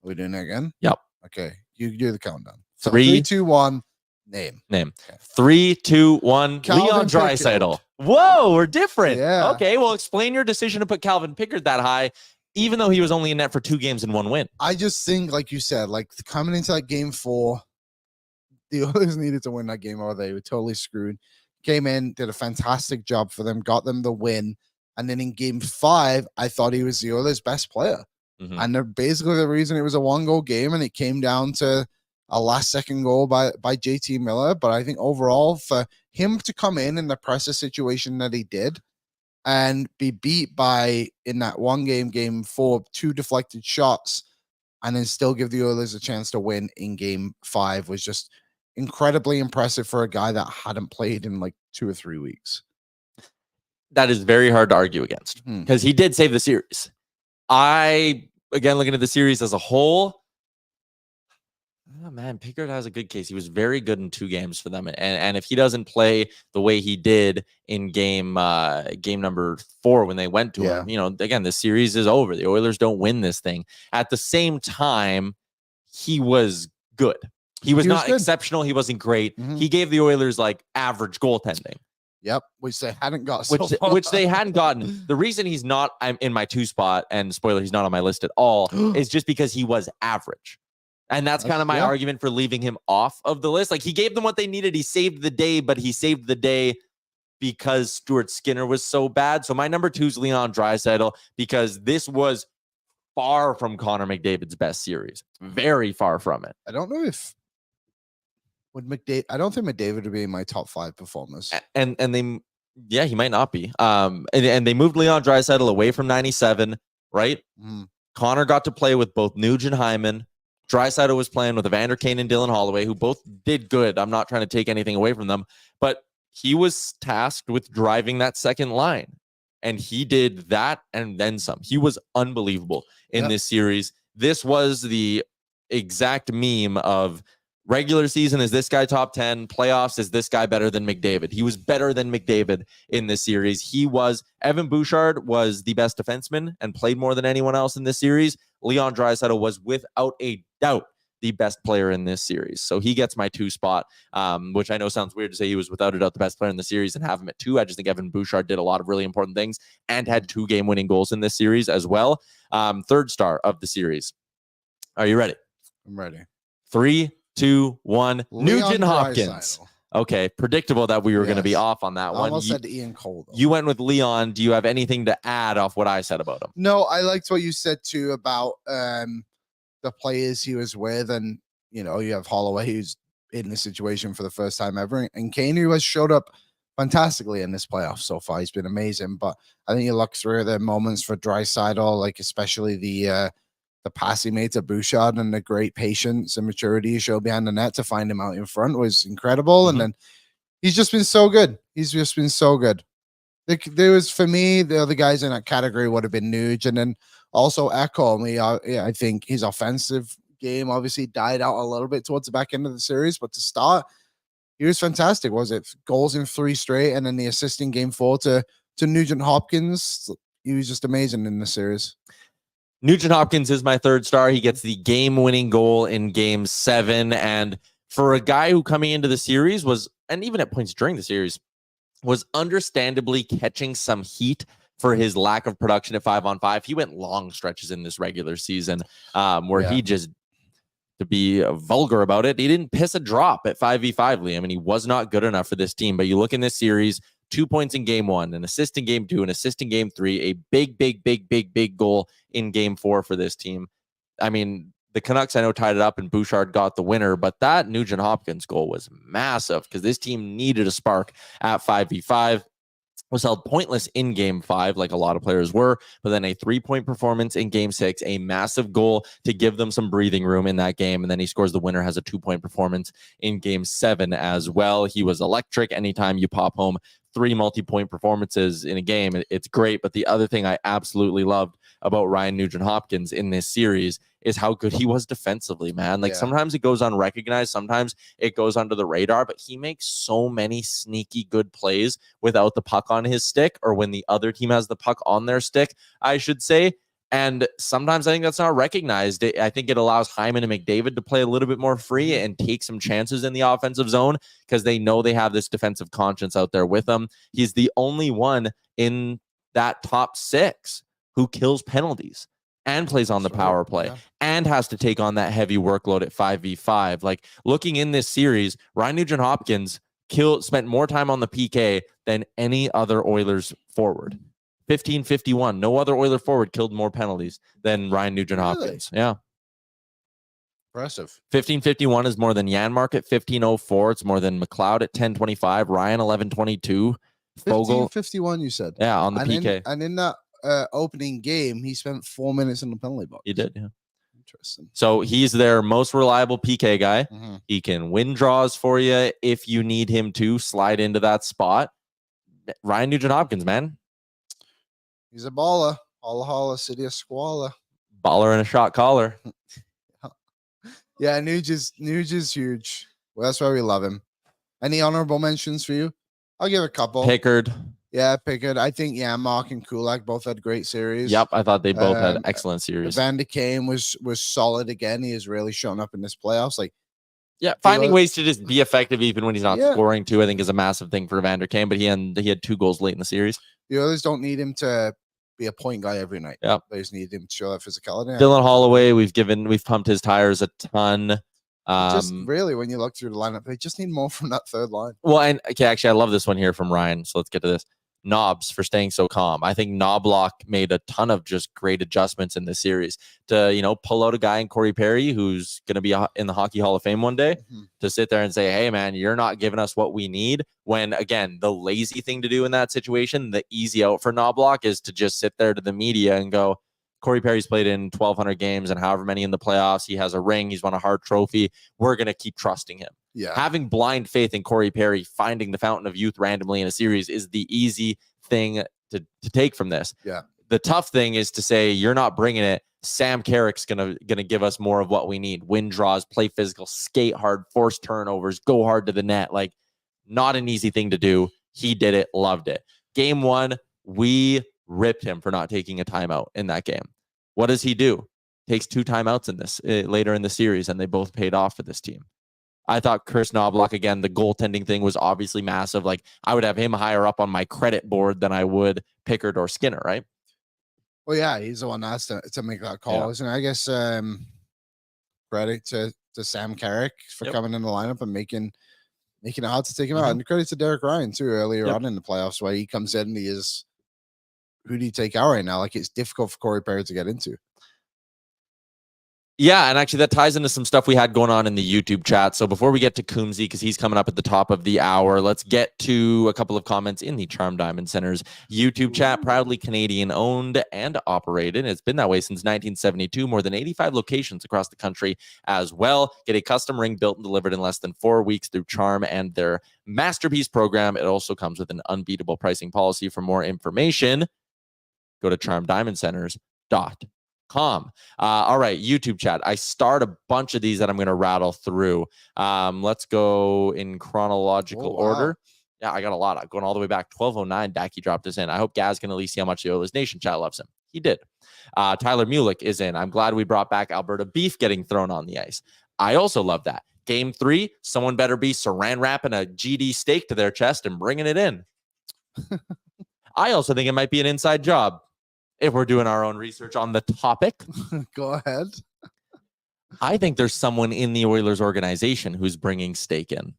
Are we doing it again? Yep. Okay. You do the countdown. So 3, 2, 1. Name. Okay. 3, 2, 1. Leon Draisaitl. Whoa, we're different. Yeah. Okay, well, explain your decision to put Calvin Pickard that high, even though he was only in net for 2 games and 1 win. I just think, like you said, like coming into that game 4, the Oilers needed to win that game or they were totally screwed. Came in, did a fantastic job for them, got them the win. And then in game 5, I thought he was the Oilers' best player. And basically the reason it was a 1-goal game, and it came down to a last-second goal by JT Miller. But I think overall, for him to come in the pressure situation that he did and be beat by, in that 1 game, game 4, 2 deflected shots, and then still give the Oilers a chance to win in game 5 was just incredibly impressive for a guy that hadn't played in like 2 or 3 weeks. That is very hard to argue against because he did save the series. Again, looking at the series as a whole, Oh, man, Pickard has a good case. He was very good in 2 games for them. And if he doesn't play the way he did in game number 4 when they went to him, again, the series is over. The Oilers don't win this thing. At the same time, he was good. He was not exceptional. He wasn't great. Mm-hmm. He gave the Oilers like average goaltending. Yep, which they hadn't got which they hadn't gotten. The reason he's not in my 2 spot, and spoiler, he's not on my list at all, is just because he was average. And that's kind of my argument for leaving him off of the list. Like, he gave them what they needed. He saved the day, but he saved the day because Stuart Skinner was so bad. So my number 2 is Leon Draisaitl, because this was far from Connor McDavid's best series. Very far from it. I don't know if I don't think McDavid would be in my top 5 performers. And they, he might not be. And they moved Leon Draisaitl away from 97, right? Mm. Connor got to play with both Nuge and Hyman. Draisaitl was playing with Evander Kane and Dylan Holloway, who both did good. I'm not trying to take anything away from them, but he was tasked with driving that second line, and he did that and then some. He was unbelievable in this series. This was the exact meme of regular season. Is this guy top 10? Playoffs, is this guy better than McDavid? He was better than McDavid in this series. Evan Bouchard was the best defenseman and played more than anyone else in this series. Leon Draisaitl was without a doubt the best player in this series. So he gets my 2 spot, which I know sounds weird to say he was without a doubt the best player in the series and have him at 2. I just think Evan Bouchard did a lot of really important things and had 2 game-winning goals in this series as well. 3rd star of the series. Are you ready? I'm ready. 3, 2, 1. Nugent-Hopkins. Okay, predictable that we were going to be off on that one. I almost said Ian Cole, though. You went with Leon. Do you have anything to add off what I said about him? No, I liked what you said, too, about the players he was with. And, you have Holloway, who's in the situation for the first time ever. And Kane, who has showed up fantastically in this playoff so far. He's been amazing. But I think you look through the moments for Draisaitl, like especially the pass he made to Bouchard and the great patience and maturity he showed behind the net to find him out in front was incredible. Mm-hmm. And then he's just been so good. There was, for me, the other guys in that category would have been Nuge and then also Ekholm. I think his offensive game obviously died out a little bit towards the back end of the series, but to start, he was fantastic. Was it goals in 3 straight and then the assist in game 4 to Nugent-Hopkins? He was just amazing in the series. Nugent-Hopkins is my 3rd star. He gets the game-winning goal in game 7. And for a guy who coming into the series was, and even at points during the series, was understandably catching some heat for his lack of production at 5-on-5. He went long stretches in this regular season where he just, to be vulgar about it, he didn't piss a drop at 5v5, Liam, and he was not good enough for this team. But you look in this series, 2 points in game 1, an assist in game 2, an assist in game 3, a big goal in game 4 for this team. I mean, the Canucks, I know, tied it up and Bouchard got the winner, but that Nugent-Hopkins goal was massive because this team needed a spark at 5v5. Was held pointless in game 5, like a lot of players were, but then a 3-point performance in game 6, a massive goal to give them some breathing room in that game. And then he scores the winner, has a 2-point performance in game 7 as well. He was electric. Anytime you pop home 3 multi-point performances in a game, it's great. But the other thing I absolutely loved about Ryan Nugent-Hopkins in this series is how good he was defensively, man. Like sometimes it goes unrecognized, sometimes it goes under the radar, but he makes so many sneaky good plays without the puck on his stick, or when the other team has the puck on their stick, I should say. And sometimes I think that's not recognized. I think it allows Hyman and McDavid to play a little bit more free and take some chances in the offensive zone because they know they have this defensive conscience out there with them. He's the only one in that top 6 who kills penalties and plays on the power play and has to take on that heavy workload at 5v5. Like, looking in this series, Ryan Nugent-Hopkins spent more time on the PK than any other Oilers forward. 1551. No other Oiler forward killed more penalties than Ryan Nugent-Hopkins. Really? Yeah. Impressive. 1551 is more than Janmark at 1504. It's more than McLeod at 1025. Ryan 1122. Fogel 1551, you said. Yeah, on the PK. And in that opening game, he spent 4 minutes in the penalty box. He did, yeah. Interesting. So he's their most reliable PK guy. Mm-hmm. He can win draws for you if you need him to slide into that spot. Ryan Nugent-Hopkins, man. He's a baller. Holla, holla, city of squalor. Baller and a shot caller. Yeah, Nuge is huge. Well, that's why we love him. Any honorable mentions for you? I'll give a couple. Pickard. Yeah, Pickard. I think Mark and Kulak both had great series. Yep, I thought they both had excellent series. Van de Kane was solid again. He has really shown up in this playoffs. Like, yeah, finding ways to just be effective even when he's not scoring too, I think is a massive thing for Van der Kane. But he had 2 goals late in the series. The others don't need him to be a point guy every night. Yeah, they just need him to show that physicality. Dylan Holloway, we've pumped his tires a ton. Just really, when you look through the lineup, they just need more from that third line. Well, and okay, actually, I love this one here from Ryan. So let's get to this. Knobs for staying so calm. I think Knobloch made a ton of just great adjustments in this series to, pull out a guy in Corey Perry who's going to be in the Hockey Hall of Fame one day to sit there and say, hey, man, you're not giving us what we need. When, again, the lazy thing to do in that situation, the easy out for Knobloch is to just sit there to the media and go, Corey Perry's played in 1,200 games and however many in the playoffs. He has a ring. He's won a Hart Trophy. We're going to keep trusting him. Yeah. Having blind faith in Corey Perry, finding the fountain of youth randomly in a series is the easy thing to take from this. Yeah. The tough thing is to say, you're not bringing it. Sam Carrick's gonna give us more of what we need. Win draws, play physical, skate hard, force turnovers, go hard to the net. Like, not an easy thing to do. He did it, loved it. Game 1, we ripped him for not taking a timeout in that game. What does he do? Takes 2 timeouts in this later in the series, and they both paid off for this team. I thought Chris Knobloch, again, the goaltending thing was obviously massive. Like, I would have him higher up on my credit board than I would Pickard or Skinner, right? Well, yeah, he's the one that has to make that call, isn't it? I guess credit to Sam Carrick for coming in the lineup and making it hard to take him out. And credit to Derek Ryan, too, earlier on in the playoffs, where he comes in and he is, who do you take out right now? Like, it's difficult for Corey Perry to get into. Yeah, and actually that ties into some stuff we had going on in the YouTube chat. So before we get to Coombsy, because he's coming up at the top of the hour, let's get to a couple of comments in the Charm Diamond Center's YouTube chat. Proudly Canadian owned and operated. It's been that way since 1972. More than 85 locations across the country as well. Get a custom ring built and delivered in less than 4 weeks through Charm and their Masterpiece program. It also comes with an unbeatable pricing policy. For more information, go to charmdiamondcenters.com. All right, YouTube chat. I start a bunch of these that I'm going to rattle through. Let's go in chronological order. Yeah, I got a lot. I'm going all the way back. 1209, Dacky dropped us in. I hope Gaz can at least see how much the Oilers Nation chat loves him. He did. Tyler Mulick is in. I'm glad we brought back Alberta beef getting thrown on the ice. I also love that. Game 3, someone better be saran wrapping a GD steak to their chest and bringing it in. I also think it might be an inside job. If we're doing our own research on the topic. Go ahead. I think there's someone in the Oilers organization who's bringing steak in.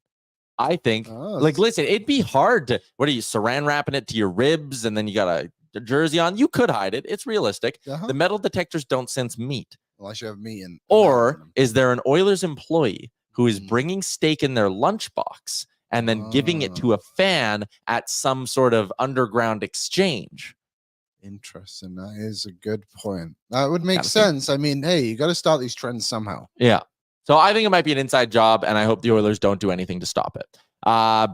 I think, listen, it'd be hard to, what are you, saran wrapping it to your ribs and then you got a jersey on? You could hide it. It's realistic. The metal detectors don't sense meat. Unless you have meat in. Or is there an Oilers employee who is bringing steak in their lunchbox and then giving it to a fan at some sort of underground exchange? Interesting. That is a good point. That would make sense. I mean, hey, you got to start these trends somehow. Yeah. So I think it might be an inside job, and I hope the Oilers don't do anything to stop it.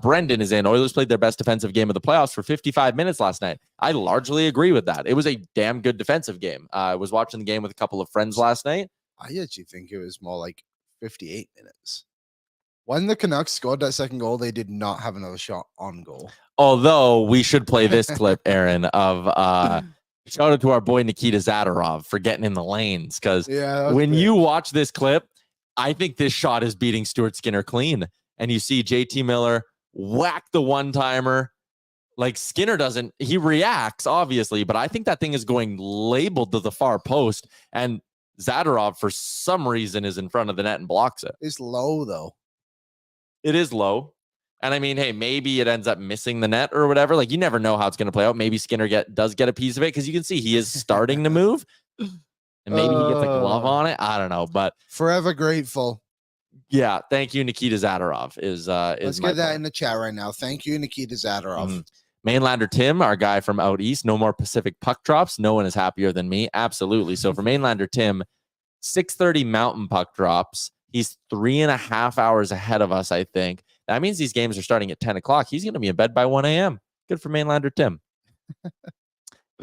Brendan is in. Oilers played their best defensive game of the playoffs for 55 minutes last night. I largely agree with that. It was a damn good defensive game. I was watching the game with a couple of friends last night. I actually think it was more like 58 minutes. When the Canucks scored that second goal, they did not have another shot on goal. Although we should play this clip, Aaron, of shout out to our boy Nikita Zadorov for getting in the lanes. Because when you watch this clip, I think this shot is beating Stuart Skinner clean. And you see JT Miller whack the one-timer. Like Skinner doesn't, he reacts, obviously, but I think that thing is going labeled to the far post. And Zadorov, for some reason, is in front of the net and blocks it. It's low, though. It is low. And I mean, hey, maybe it ends up missing the net or whatever. Like, you never know how it's going to play out. Maybe Skinner does get a piece of it because you can see he is starting to move. And maybe he gets a glove on it. I don't know. But forever grateful. Yeah. Thank you, Nikita Zadorov. Let's get that in the chat right now. Thank you, Nikita Zadorov. Mainlander Tim, our guy from out east. No more Pacific puck drops. No one is happier than me. Absolutely. So for Mainlander Tim, 6:30 Mountain puck drops. He's 3.5 hours ahead of us, I think. That means these games are starting at 10 o'clock. He's going to be in bed by 1 a.m. Good for Mainlander Tim.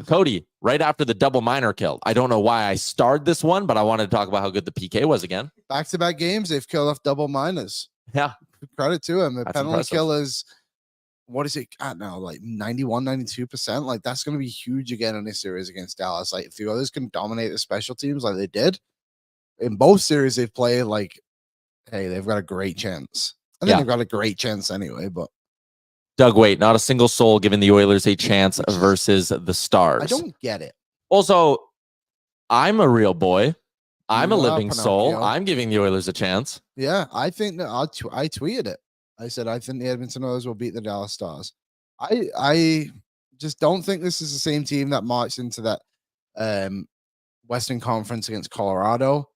Cody, right after the double minor kill. I don't know why I starred this one, but I wanted to talk about how good the PK was again. Back-to-back games, they've killed off double minors. Yeah. Credit to him. The That's penalty impressive. kill is, what is it at now? Like 91, 92%. Like that's going to be huge again in this series against Dallas. Like if the others can dominate the special teams like they did in both series they've played, like, hey, they've got a great chance. I think they've got a great chance anyway, but Doug, wait, not a single soul giving the Oilers a chance versus the Stars. I don't get it. Also, I'm a real boy. I'm a You are, living soul. Pinocchio. I'm giving the Oilers a chance. Yeah, I think that I tweeted it. I said I think the Edmonton Oilers will beat the Dallas Stars. I just don't think this is the same team that marched into that Western Conference against Colorado.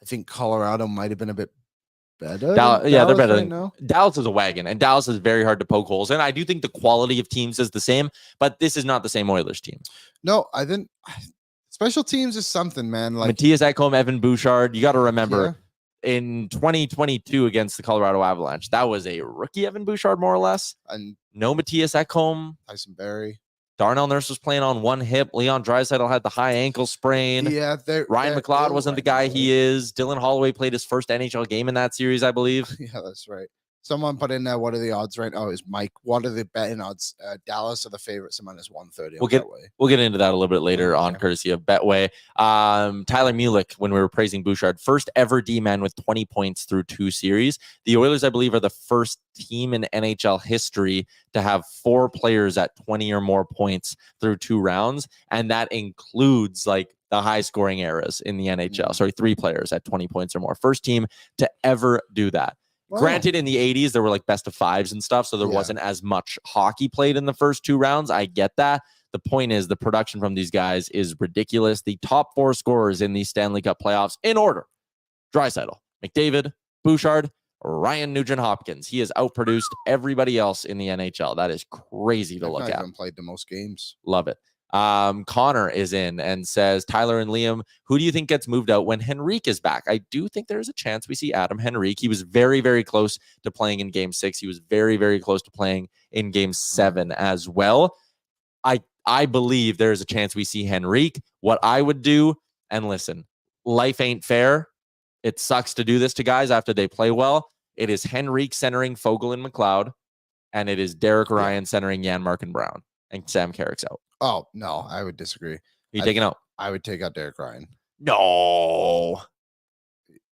I think Colorado might have been a bit better. Yeah, they're better right than now. Dallas is a wagon, and Dallas is very hard to poke holes. And I do think the quality of teams is the same, but this is not the same Oilers team. No, I didn't. Special teams is something, man. Like Matthias Ekholm, Evan Bouchard. You got to remember in 2022 against the Colorado Avalanche, that was a rookie Evan Bouchard, more or less. And No Matthias Ekholm. Tyson Berry. Darnell Nurse was playing on one hip. Leon Draisaitl had the high ankle sprain. Yeah, Ryan McLeod wasn't the guy he is. Dylan Holloway played his first NHL game in that series, I believe. Yeah, that's right. Someone put in there, what are the odds right now? Is Mike, what are the betting odds? Dallas are the favorites, minus 130. We'll get into that a little bit later on, courtesy of Betway. Tyler Mulick, when we were praising Bouchard, first ever D-man with 20 points through 2 series. The Oilers, I believe, are the first team in NHL history to have 4 players at 20 or more points through 2 rounds, and that includes like the high scoring eras in the NHL. Sorry, 3 players at 20 points or more. First team to ever do that. Wow. Granted, in the 80s, there were like best of 5s and stuff, so there wasn't as much hockey played in the first 2 rounds. I get that. The point is the production from these guys is ridiculous. The top 4 scorers in the Stanley Cup playoffs in order: Draisaitl, McDavid, Bouchard, Ryan Nugent-Hopkins. He has outproduced everybody else in the NHL. That is crazy to look at. Haven't played the most games. Love it. Connor is in and says, Tyler and Liam, who do you think gets moved out when Henrique is back? I do think there's a chance we see Adam Henrique. He was very, very close to playing in game 6. He was very, very close to playing in game 7 as well. I believe there's a chance we see Henrique. What I would do, and listen, life ain't fair. It sucks to do this to guys after they play well. It is Henrique centering Fogle and McLeod, and it is Derek Ryan centering Janmark and Brown, and Sam Carrick's out. Oh, no, I would disagree. You taking out? I would take out Derek Ryan. No.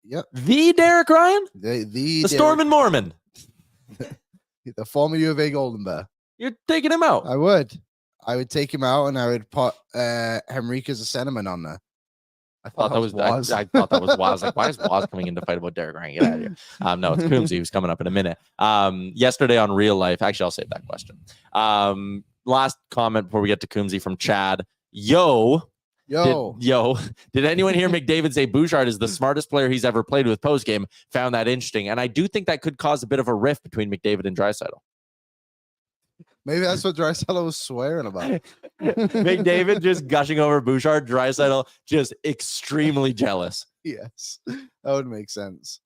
Yep. The Derek Ryan? The Storm and Mormon. The former U of A Golden Bear. You're taking him out. I would take him out, and I would put Henrique as a sentiment on there. I thought that was Waz. I thought that was Waz. Like, why is Waz coming in to fight about Derek Ryan? Get out of here. No, it's Coombsy who's coming up in a minute. Yesterday on Real Life, actually, I'll save that question. Last comment before we get to Coombsy from Chad. Did anyone hear McDavid say Bouchard is the smartest player he's ever played with postgame? Found that interesting. And I do think that could cause a bit of a rift between McDavid and Draisaitl. Maybe that's what Draisaitl was swearing about. McDavid just gushing over Bouchard, Draisaitl just extremely jealous. Yes, that would make sense.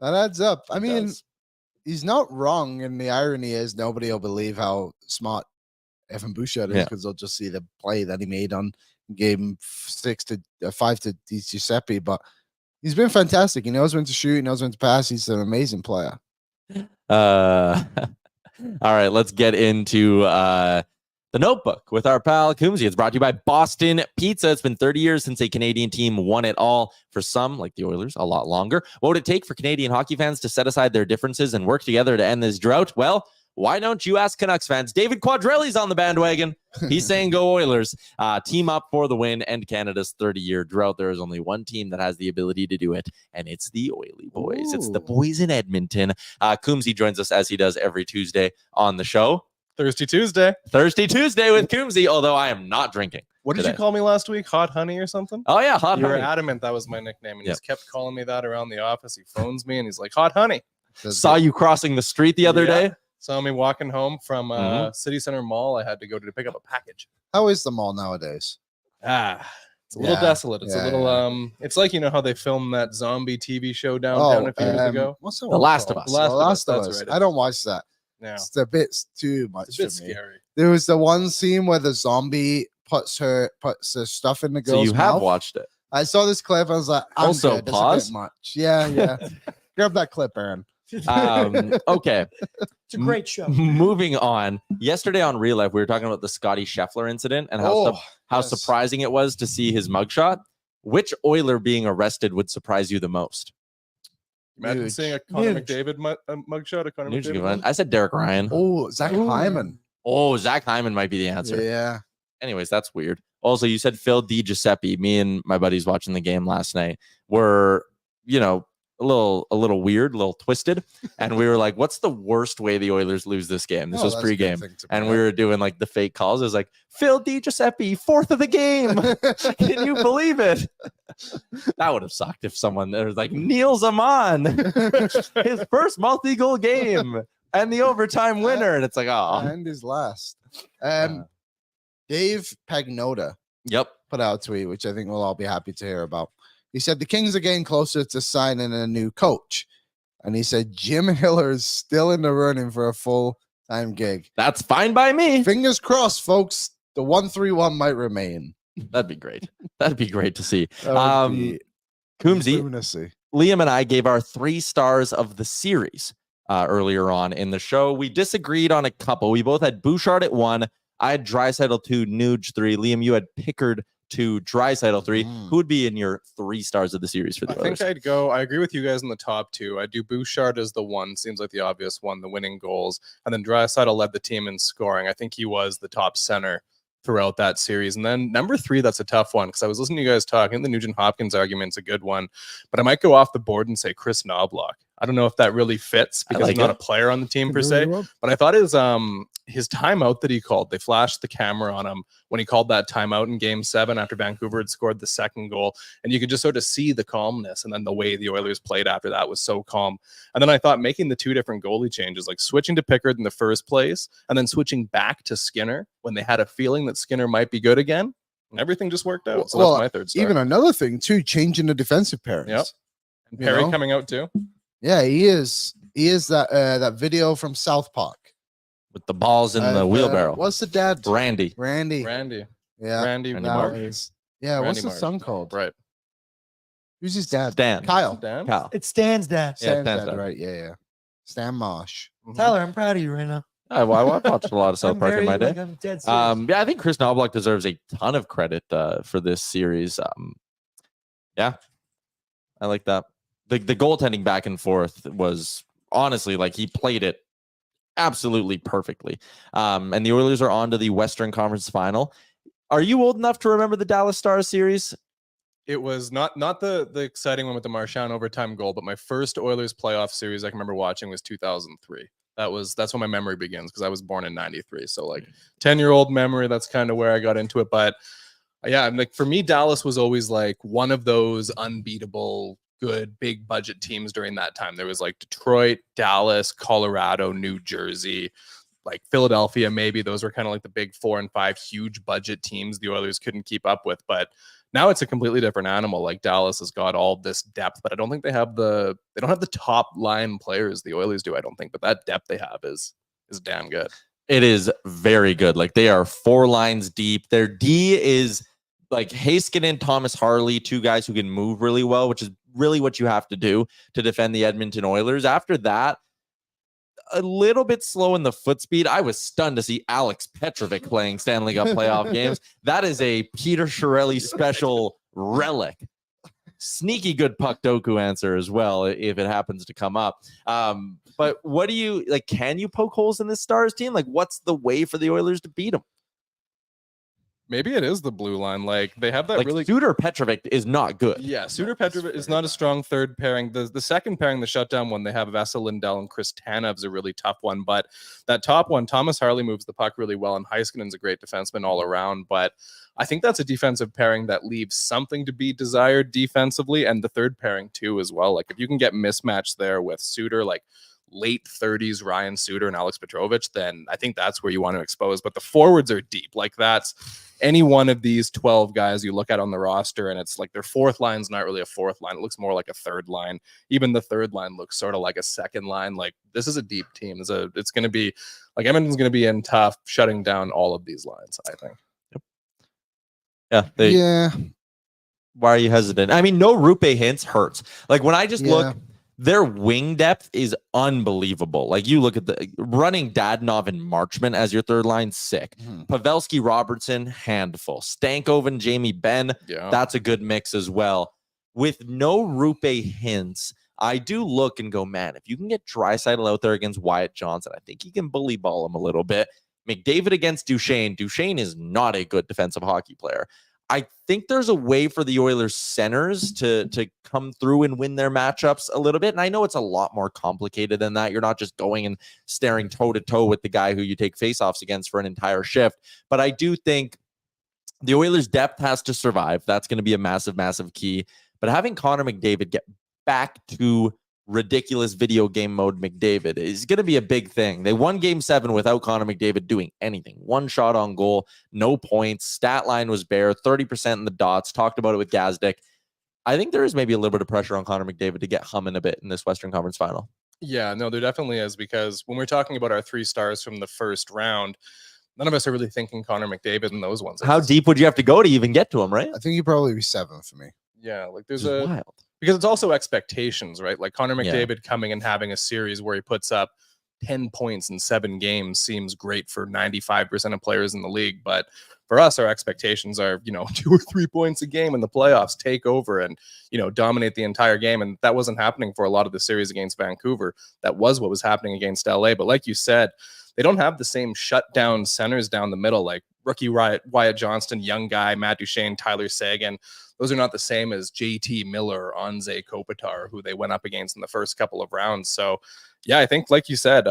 That adds up. I mean, he's not wrong, and the irony is nobody will believe how smart Evan Bouchard is because they'll just see the play that he made on game 5 to Di Giuseppe. But he's been fantastic. He knows when to shoot. He knows when to pass. He's an amazing player. All right, let's get into the Notebook with our pal Coombsy. It's brought to you by Boston Pizza. It's been 30 years since a Canadian team won it all. For some, like the Oilers, a lot longer. What would it take for Canadian hockey fans to set aside their differences and work together to end this drought? Well, why don't you ask Canucks fans? David Quadrelli's on the bandwagon. He's saying go Oilers. Team up for the win and Canada's 30-year drought. There is only one team that has the ability to do it, and it's the Oily Boys. It's the boys in Edmonton. Coombsy joins us as he does every Tuesday on the show. Thirsty Tuesday with Coombsy, although I am not drinking. What did you call me last week? Hot honey or something? Oh, yeah, hot honey. You were adamant that was my nickname, and he's kept calling me that around the office. He phones me, and he's like, hot honey. Saw you crossing the street the other day. Saw me walking home from City Center Mall. I had to go to pick up a package. How is the mall nowadays? It's a little desolate. It's a little it's like, you know how they filmed that zombie TV show downtown a few years ago. What's that? The Last of Us. The Last of Us. Us. I don't watch that. Yeah. It's a bit too much. It's a bit scary. There was the one scene where the zombie puts her stuff in the girl's So you have mouth. watched it. I saw this clip. I was like, also good. pause. A bit much. Yeah. Grab that clip, Aaron. Okay. It's a great show. Moving on. Yesterday on Real Life, we were talking about the Scotty Scheffler incident and how surprising it was to see his mugshot. Which Oiler being arrested would surprise you the most? Imagine seeing a Connor McDavid mugshot. Connor McDavid. I said Derek Ryan. Oh, Zach Hyman. Oh, Zach Hyman might be the answer. Yeah. Anyways, that's weird. Also, you said Phil Giuseppe. Me and my buddies watching the game last night were, a little weird, a little twisted. And we were like, what's the worst way the Oilers lose this game? This was pregame. And we were doing like the fake calls. It was like, Phil Giuseppe, 4th of the game. Can you believe it? That would have sucked if someone there was like, Neil Zaman, his first multi-goal game and the overtime winner. And it's like, oh. And his last. Dave Pagnotta put out a tweet, which I think we'll all be happy to hear about. He said the Kings are getting closer to signing a new coach. And he said Jim Hiller is still in the running for a full-time gig. That's fine by me. Fingers crossed, folks. The 131 might remain. That'd be great. That'd be great to see. Coombsy, Liam and I gave our 3 stars of the series earlier on in the show. We disagreed on a couple. We both had Bouchard at 1. I had Draisaitl 2, Nuge 3. Liam, you had Pickard 2, Draisaitl 3. Who would be in your 3 stars of the series for the Oilers? I think I agree with you guys in the top 2. I do Bouchard as the 1, seems like the obvious one, the winning goals. And then Draisaitl led the team in scoring. I think he was the top center throughout that series. And then number 3, that's a tough one because I was listening to you guys talking. The Nugent-Hopkins argument's a good one, but I might go off the board and say Chris Knobloch. I don't know if that really fits because he's not a player on the team per se, but I thought his timeout that he called, they flashed the camera on him when he called that timeout in game 7 after Vancouver had scored the second goal. And you could just sort of see the calmness. And then the way the Oilers played after that was so calm. And then I thought making the 2 different goalie changes, like switching to Pickard in the first place and then switching back to Skinner when they had a feeling that Skinner might be good again. Everything just worked out. So that's my 3rd star. Even another thing too, changing the defensive pairings. Yep. And Perry coming out too. Yeah, he is. He is that video from South Park with the balls in the wheelbarrow. What's the dad? Randy. Yeah. Randy Marsh. Yeah. What's the son called? Right. Who's his dad? Stan. Kyle. Kyle. It's Stan's dad. Stan's dad. Right. Yeah. Stan Marsh. Tyler, I'm proud of you right now. I watched a lot of South Park in my day. I'm dead serious. I think Chris Knobloch deserves a ton of credit for this series. I like that. The goaltending back and forth was honestly like he played it absolutely perfectly. And the Oilers are on to the Western Conference Final. Are you old enough to remember the Dallas Stars series? It was not the exciting one with the Marchand overtime goal, but my first Oilers playoff series I can remember watching was 2003. That's when my memory begins because I was born in 93. So like 10-year-old memory, that's kind of where I got into it. But yeah, like for me, Dallas was always like one of those unbeatable good big budget teams during that time. There was like Detroit, Dallas, Colorado, New Jersey, like Philadelphia, maybe. Those were kind of like the big 4 and 5 huge budget teams the Oilers couldn't keep up with. But now it's a completely different animal. Like Dallas has got all this depth, but I don't think they don't have the top line players the Oilers do, I don't think. But that depth they have is damn good. It is very good. Like they are 4 lines deep. Their D is like Heiskanen, Thomas Harley, 2 guys who can move really well, which is really what you have to do to defend the Edmonton Oilers. After that, a little bit slow in the foot speed. I was stunned to see Alex Petrovic playing Stanley Cup playoff games. That is a Peter Chiarelli special relic. Sneaky good puck Doku answer as well if it happens to come up. But what do you like? Can you poke holes in this Stars team? Like, what's the way for the Oilers to beat them? Maybe it is the blue line. Like they have that like really. Suter Petrovic is not good. Yeah, Suter Petrovic is not a strong third pairing. The second pairing, the shutdown one, they have Vesa Lindell and Chris Tanev's a really tough one. But that top one, Thomas Harley moves the puck really well, and Heiskanen's a great defenseman all around. But I think that's a defensive pairing that leaves something to be desired defensively, and the third pairing too as well. Like if you can get mismatched there with Suter, like late 30s Ryan Suter and Alex Petrovic, then I think that's where you want to expose. But the forwards are deep. Like that's any one of these 12 guys you look at on the roster, and it's like their fourth line's not really a fourth line. It looks more like a third line. Even the third line looks sort of like a second line. Like this is a deep team. It's going to be like Edmonton's going to be in tough shutting down all of these lines, I think. Yeah. Why are you hesitant? I mean, no Rupe hints hurts. Like when I just look, their wing depth is unbelievable. Like you look at the running Dadonov and Marchment as your third line, sick. Pavelski, Robertson, handful. Stankoven, Jamie Benn, that's a good mix as well. With no Rupe hints, I do look and go, man, if you can get Draisaitl out there against Wyatt Johnson, I think he can bully ball him a little bit. McDavid against Duchesne. Duchesne is not a good defensive hockey player. I think there's a way for the Oilers centers to come through and win their matchups a little bit. And I know it's a lot more complicated than that. You're not just going and staring toe-to-toe with the guy who you take faceoffs against for an entire shift. But I do think the Oilers' depth has to survive. That's going to be a massive, massive key. But having Connor McDavid get back to ridiculous video game mode McDavid is going to be a big thing. They won game 7 without Connor McDavid doing anything. 1 shot on goal, no points. Stat line was bare, 30% in the dots. Talked about it with Gazdick. I think there is maybe a little bit of pressure on Connor McDavid to get humming a bit in this Western Conference final. Yeah, no, there definitely is, because when we're talking about our 3 stars from the first round, none of us are really thinking Connor McDavid in those ones. How deep would you have to go to even get to him, right? I think he'd probably be 7 for me. Yeah, like there's wild. Because it's also expectations, right? Like Connor McDavid coming and having a series where he puts up 10 points in 7 games seems great for 95% of players in the league. But for us, our expectations are, 2 or 3 points a game in the playoffs, take over and, dominate the entire game. And that wasn't happening for a lot of the series against Vancouver. That was what was happening against LA. But like you said, they don't have the same shutdown centers down the middle, like rookie Wyatt Johnston, young guy, Matt Duchesne, Tyler Seguin. Those are not the same as JT Miller, Anze Kopitar, who they went up against in the first couple of rounds. So, yeah, I think, like you said,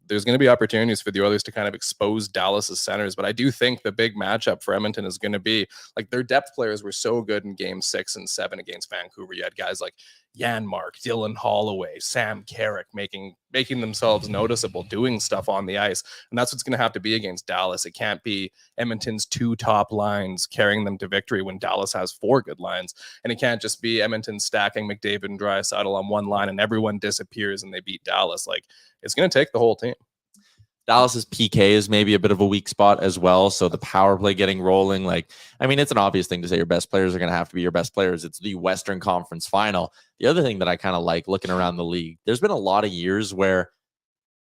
there's going to be opportunities for the Oilers to kind of expose Dallas's centers. But I do think the big matchup for Edmonton is going to be, like, their depth players were so good in game 6 and 7 against Vancouver. You had guys like Janmark, Dylan Holloway, Sam Carrick making themselves noticeable, doing stuff on the ice. And that's what's going to have to be against Dallas. It can't be Edmonton's 2 top lines carrying them to victory when Dallas has 4 good lines. And it can't just be Edmonton stacking McDavid and Draisaitl on one line and everyone disappears and they beat Dallas. Like, it's going to take the whole team. Dallas's PK is maybe a bit of a weak spot as well. So the power play getting rolling, it's an obvious thing to say your best players are going to have to be your best players. It's the Western Conference final. The other thing that I kind of like looking around the league, there's been a lot of years where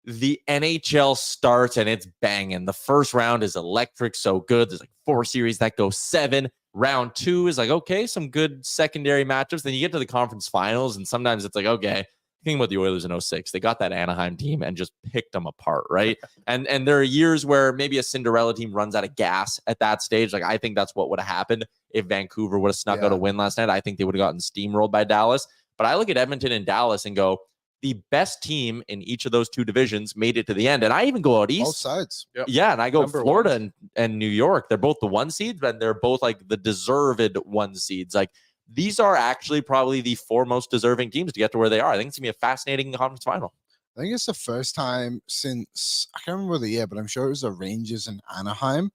the NHL starts and it's banging. The first round is electric, so good. There's 4 series that go 7. Round 2 is okay, some good secondary matchups. Then you get to the conference finals, and sometimes it's okay. Thinking about the Oilers in 06, they got that Anaheim team and just picked them apart, right? And there are years where maybe a Cinderella team runs out of gas at that stage. I think that's what would have happened if Vancouver would have snuck out a win last night. I think they would have gotten steamrolled by Dallas. But I look at Edmonton and Dallas and go, the best team in each of those 2 divisions made it to the end. And I even go out east. Both sides. Yep. Yeah, and I go Florida and New York. They're both the 1 seeds, but they're both the deserved 1 seeds. These are actually probably the 4 most deserving teams to get to where they are. I think it's going to be a fascinating conference final. I think it's the first time since, I can't remember the year, but I'm sure it was the Rangers and Anaheim,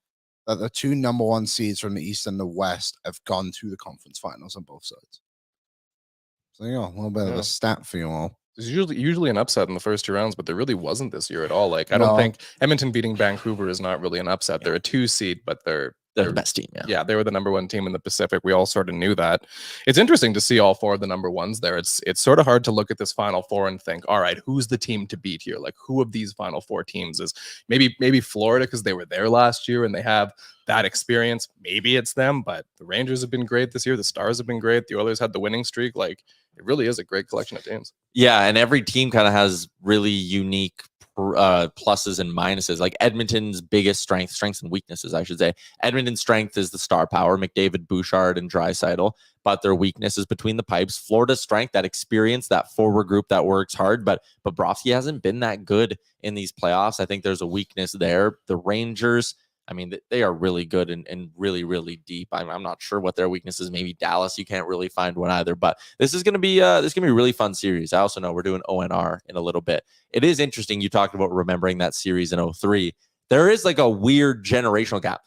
that the 2 number 1 seeds from the East and the West have gone to the conference finals on both sides. So, a little bit of a stat for you all. There's usually an upset in the first 2 rounds, but there really wasn't this year at all. I don't think Edmonton beating Vancouver is not really an upset. They're a 2 seed, but they're the best team. Yeah, they were the number 1 team in the Pacific. We all sort of knew that. It's interesting to see all 4 of the number 1s there. It's sort of hard to look at this Final 4 and think, all right, who's the team to beat here? Who of these Final 4 teams is maybe Florida because they were there last year and they have that experience. Maybe it's them, but the Rangers have been great this year. The Stars have been great. The Oilers had the winning streak. It really is a great collection of teams. Yeah, and every team kind of has really unique pluses and minuses. Edmonton's biggest strengths and weaknesses, I should say. Edmonton's strength is the star power, McDavid, Bouchard, and Draisaitl, but their weakness is between the pipes. Florida's strength, that experience, that forward group that works hard, but Bobrovsky hasn't been that good in these playoffs. I think there's a weakness there. The Rangers, they are really good and really, really deep. I'm not sure what their weakness is. Maybe Dallas, you can't really find one either. But this is going to be a really fun series. I also know we're doing ONR in a little bit. It is interesting. You talked about remembering that series in 03. There is a weird generational gap.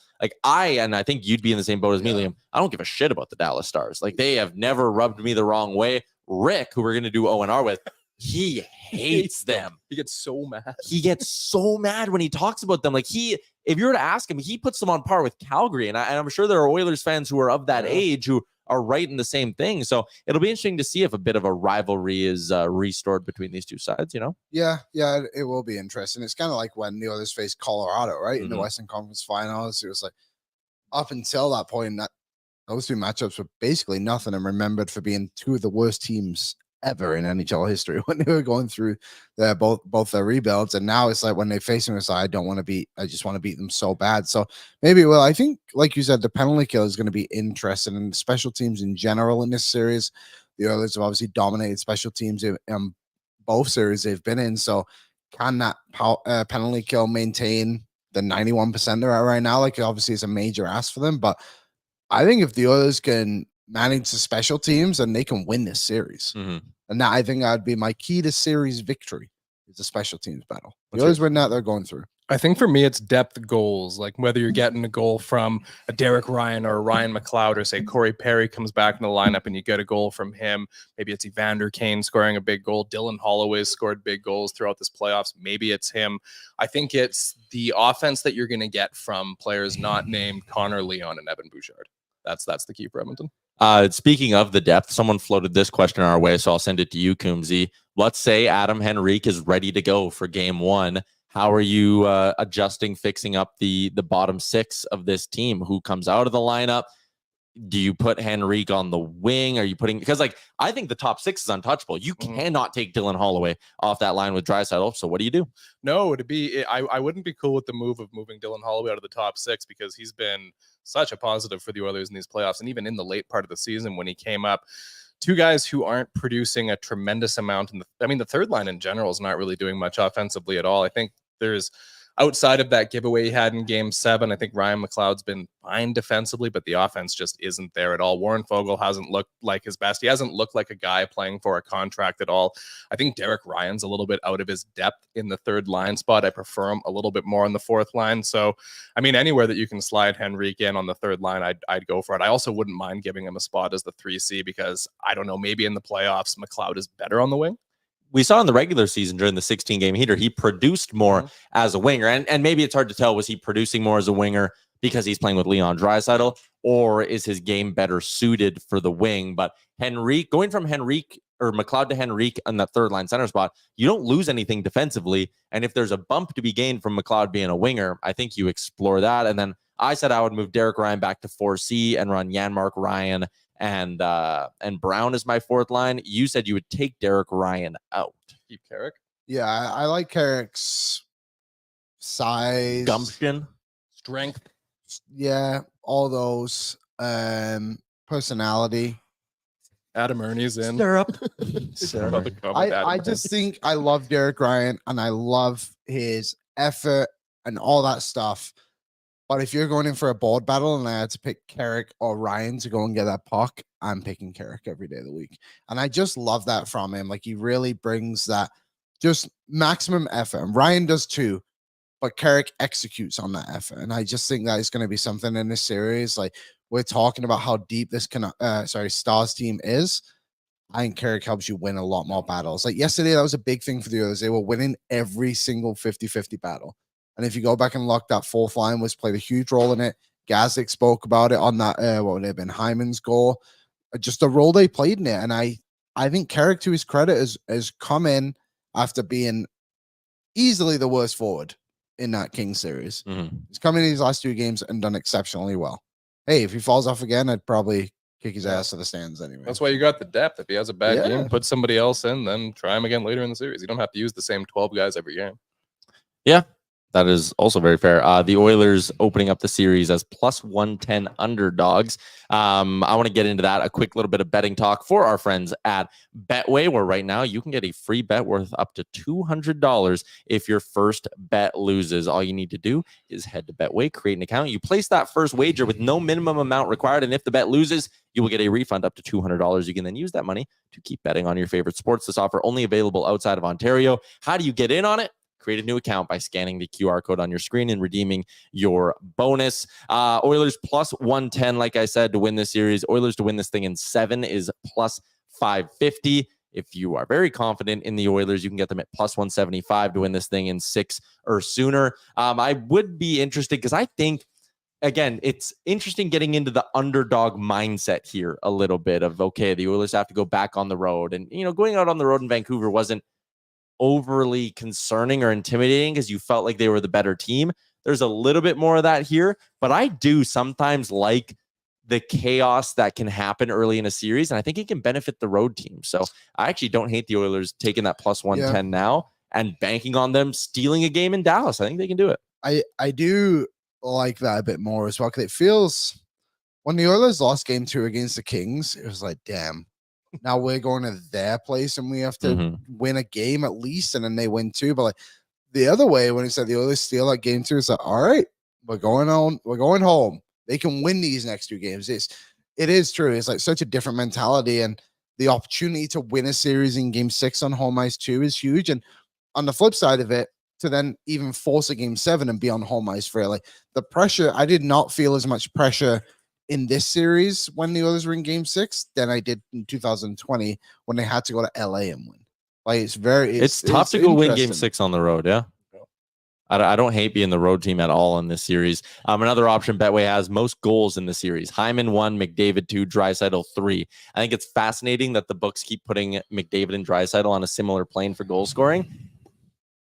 I think you'd be in the same boat as me, Liam. I don't give a shit about the Dallas Stars. They have never rubbed me the wrong way. Rick, who we're going to do ONR with, he hates them. He gets so mad. He gets so mad when he talks about them. if you were to ask him, he puts them on par with Calgary. And I'm sure there are Oilers fans who are of that age who are right in the same thing. So it'll be interesting to see if a bit of a rivalry is restored between these two sides, Yeah, it will be interesting. It's kind of like when the Oilers faced Colorado, right? In the Western Conference Finals. It was like, up until that point, those two matchups were basically nothing and remembered for being two of the worst teams ever in NHL history when they were going through both their rebuilds. And now it's like when they face them, it's like, I just want to beat them so bad. So maybe, well, I think, like you said, the penalty kill is going to be interesting, and special teams in general in this series. The Oilers have obviously dominated special teams in both series they've been in. So can that penalty kill maintain the 91% they're at right now? Like, obviously it's a major ask for them, but I think if the Oilers can manage the special teams, then they can win this series. And I think that would be my key to series victory, is the special teams battle. The Oilers win that, they're going through. I think for me, it's depth goals. Like whether you're getting a goal from a Derek Ryan or a Ryan McLeod, or say Corey Perry comes back in the lineup and you get a goal from him. Maybe it's Evander Kane scoring a big goal. Dylan Holloway scored big goals throughout this playoffs. Maybe it's him. I think it's the offense that you're going to get from players not named Connor, Leon, and Evan Bouchard. That's the key for Edmonton. Speaking of the depth, someone floated this question our way, so I'll send it to you, Coombsy. Let's say Adam Henrique is ready to go for game one. How are you adjusting, fixing up the bottom six of this team? Who comes out of the lineup? Do you put Henrique on the wing? Are you putting, because like I think the top six is untouchable. You cannot take Dylan Holloway off that line with Draisaitl. So what do you do? No, I wouldn't be cool with the move of moving Dylan Holloway out of the top six, because he's been such a positive for the Oilers in these playoffs, and even in the late part of the season when he came up. Two guys who aren't producing a tremendous amount. The third line in general is not really doing much offensively at all. I think there's, outside of that giveaway he had in game 7, I think Ryan McLeod's been fine defensively, but the offense just isn't there at all. Warren Fogle hasn't looked like his best. He hasn't looked like a guy playing for a contract at all. I think Derek Ryan's a little bit out of his depth in the third line spot. I prefer him a little bit more on the fourth line. So, anywhere that you can slide Henrique in on the third line, I'd go for it. I also wouldn't mind giving him a spot as the 3C, because I don't know, maybe in the playoffs, McLeod is better on the wing. We saw in the regular season during the 16-game heater, he produced more as a winger. And maybe it's hard to tell, was he producing more as a winger because he's playing with Leon Draisaitl, or is his game better suited for the wing? But Henrique, going from Henrique or McLeod to Henrique on that third line center spot, you don't lose anything defensively. And if there's a bump to be gained from McLeod being a winger, I think you explore that. And then I said I would move Derek Ryan back to 4C and run Janmark, Ryan, and Brown is my fourth line. You said you would take Derek Ryan out. Keep Carrick. Yeah, I like Carrick's size, gumption, strength. Yeah, all those. Personality. Adam Ernie's in. Stirrup. I just think I love Derek Ryan, and I love his effort and all that stuff. But if you're going in for a board battle and I had to pick Carrick or Ryan to go and get that puck, I'm picking Carrick every day of the week. And I just love that from him. Like, he really brings that just maximum effort. And Ryan does too, but Carrick executes on that effort. And I just think that is going to be something in this series. Like, we're talking about how deep this Stars team is. I think Carrick helps you win a lot more battles. Like yesterday, that was a big thing for the Oilers. They were winning every single 50-50 battle. And if you go back and look, that fourth line played a huge role in it. Gazdic spoke about it on that, what would have been Hyman's goal. Just the role they played in it. And I think Carrick, to his credit, has come in after being easily the worst forward in that Kings series. He's come in these last 2 games and done exceptionally well. Hey, if he falls off again, I'd probably kick his ass to the stands anyway. That's why you got the depth. If he has a bad game, put somebody else in, then try him again later in the series. You don't have to use the same 12 guys every game. Yeah. That is also very fair. The Oilers opening up the series as plus 110 underdogs. I want to get into that. A quick little bit of betting talk for our friends at Betway, where right now you can get a free bet worth up to $200 if your first bet loses. All you need to do is head to Betway, create an account. You place that first wager with no minimum amount required. And if the bet loses, you will get a refund up to $200. You can then use that money to keep betting on your favorite sports. This offer only available outside of Ontario. How do you get in on it? Create a new account by scanning the QR code on your screen and redeeming your bonus. Oilers plus 110, like I said, to win this series. Oilers to win this thing in 7 is plus 550. If you are very confident in the Oilers, you can get them at plus 175 to win this thing in 6 or sooner. I would be interested because I think, again, it's interesting getting into the underdog mindset here a little bit of, okay, the Oilers have to go back on the road. And, going out on the road in Vancouver wasn't overly concerning or intimidating because you felt like they were the better team. There's a little bit more of that here, but I do sometimes like the chaos that can happen early in a series, and I think it can benefit the road team. So I actually don't hate the Oilers taking that plus 110 now and banking on them stealing a game in Dallas. I think they can do it. I do like that a bit more as well, because it feels, when the Oilers lost game 2 against the Kings, it was like, damn, now we're going to their place and we have to win a game at least, and then they win 2. But like the other way, when it said the Oilers steal that game 2, it's like, all right, we're going home. They can win these next 2 games. It is true. It's like such a different mentality, and the opportunity to win a series in game 6 on home ice too is huge. And on the flip side of it, to then even force a game 7 and be on home ice for it, like the pressure, I did not feel as much pressure in this series when the Oilers were in game 6 than I did in 2020 when they had to go to LA and win. Like it's tough to go win game 6 on the road. Yeah. I don't hate being the road team at all in this series. Another option Betway has most goals in the series. Hyman 1, McDavid 2, Draisaitl 3. I think it's fascinating that the books keep putting McDavid and Draisaitl on a similar plane for goal scoring.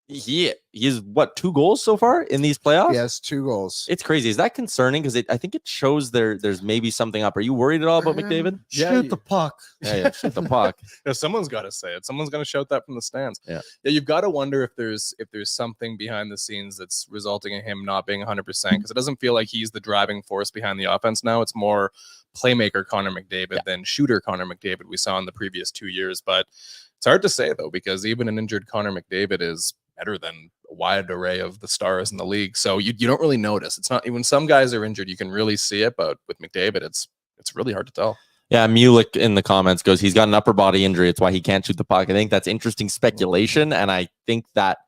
He is what, 2 goals so far in these playoffs? Yes, 2 goals. It's crazy. Is that concerning? Because I think it shows there's maybe something up. Are you worried at all about McDavid? Shoot the puck. Yeah, shoot the puck. Someone's got to say it. Someone's going to shout that from the stands. Yeah, you've got to wonder if there's something behind the scenes that's resulting in him not being 100%, because it doesn't feel like he's the driving force behind the offense now. It's more playmaker Connor McDavid than shooter Connor McDavid we saw in the previous 2 years. But it's hard to say, though, because even an injured Connor McDavid is better than a wide array of the stars in the league. So you don't really notice. It's not, when some guys are injured, you can really see it, but with McDavid, it's really hard to tell. Yeah, Mulick in the comments goes, he's got an upper body injury. It's why he can't shoot the puck. I think that's interesting speculation, and I think that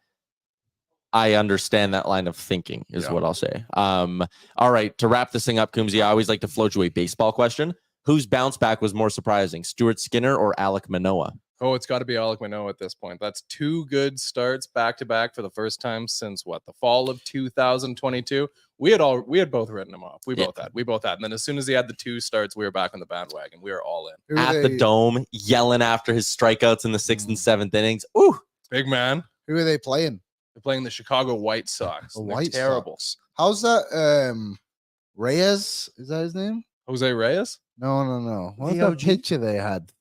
I understand that line of thinking is what I'll say. All right, to wrap this thing up, Coombsy, I always like to float you a baseball question. Whose bounce back was more surprising, Stuart Skinner or Alek Manoah? Oh, it's got to be Alek Manoah at this point. That's 2 good starts back to back for the first time since the fall of 2022. We had both written him off. We both had. And then as soon as he had the 2 starts, we were back on the bandwagon. We were all in. At the Dome, yelling after his strikeouts in the 6th and 7th innings. Ooh, big man. Who are they playing? They're playing the Chicago White Sox. Terrible. Sox. How's that? Reyes? Is that his name? Jose Reyes? No. What's the picture they had?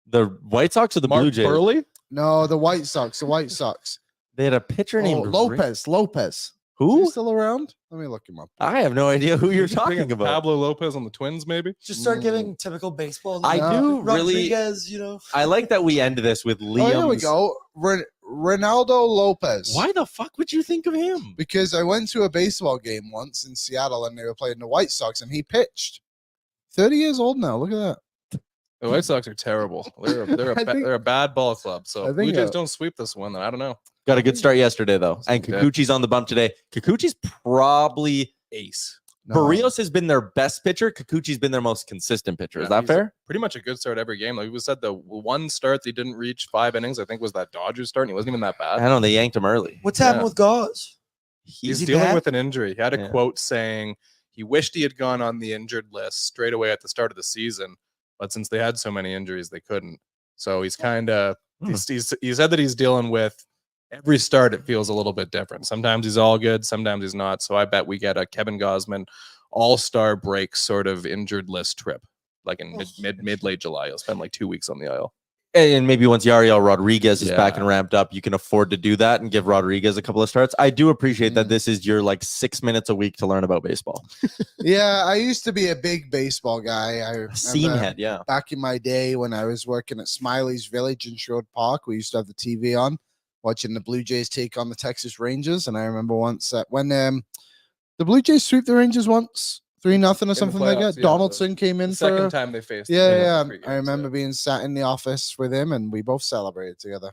The White Sox or the Blue Jays? Burley? No, the White Sox. The White Sox. They had a pitcher named Lopez. Who? Is he still around? Let me look him up. I have no idea who you're talking about. Pablo Lopez on the Twins, maybe? Just start giving typical baseball. I do Rodriguez, really. I like that we end this with Liam. Oh, here we go. Ronaldo Lopez. Why the fuck would you think of him? Because I went to a baseball game once in Seattle and they were playing the White Sox and he pitched. 30 years old now. Look at that. The White Sox are terrible. They're a bad ball club. So Blue Jays don't sweep this one, then I don't know. Got a good start yesterday, though. And Kikuchi's on the bump today. Kikuchi's probably ace. No. Barrios has been their best pitcher. Kikuchi's been their most consistent pitcher. Is that fair? Pretty much a good start every game. Like we said, the one start they didn't reach 5 innings, I think, was that Dodgers start, and he wasn't even that bad. I know, they yanked him early. What's happened with Gauze? He's dealing with an injury. He had a quote saying he wished he had gone on the injured list straight away at the start of the season, but since they had so many injuries, they couldn't. So he's kind of he said that he's dealing with every start. It feels a little bit different. Sometimes he's all good, sometimes he's not. So I bet we get a Kevin Gausman all-star break sort of injured list trip, like in mid-late July. He'll spend like 2 weeks on the IL. And maybe once Yariel Rodriguez is back and ramped up, you can afford to do that and give Rodriguez a couple of starts. I do appreciate that this is your 6 minutes a week to learn about baseball. Yeah, I used to be a big baseball guy. I Seam head, back in my day when I was working at Smiley's Village in Sherwood Park, we used to have the TV on, watching the Blue Jays take on the Texas Rangers. And I remember once that when the Blue Jays sweep the Rangers once, 3-0 or something like that. Donaldson came in the second time they faced. Yeah. I remember being sat in the office with him, and we both celebrated together.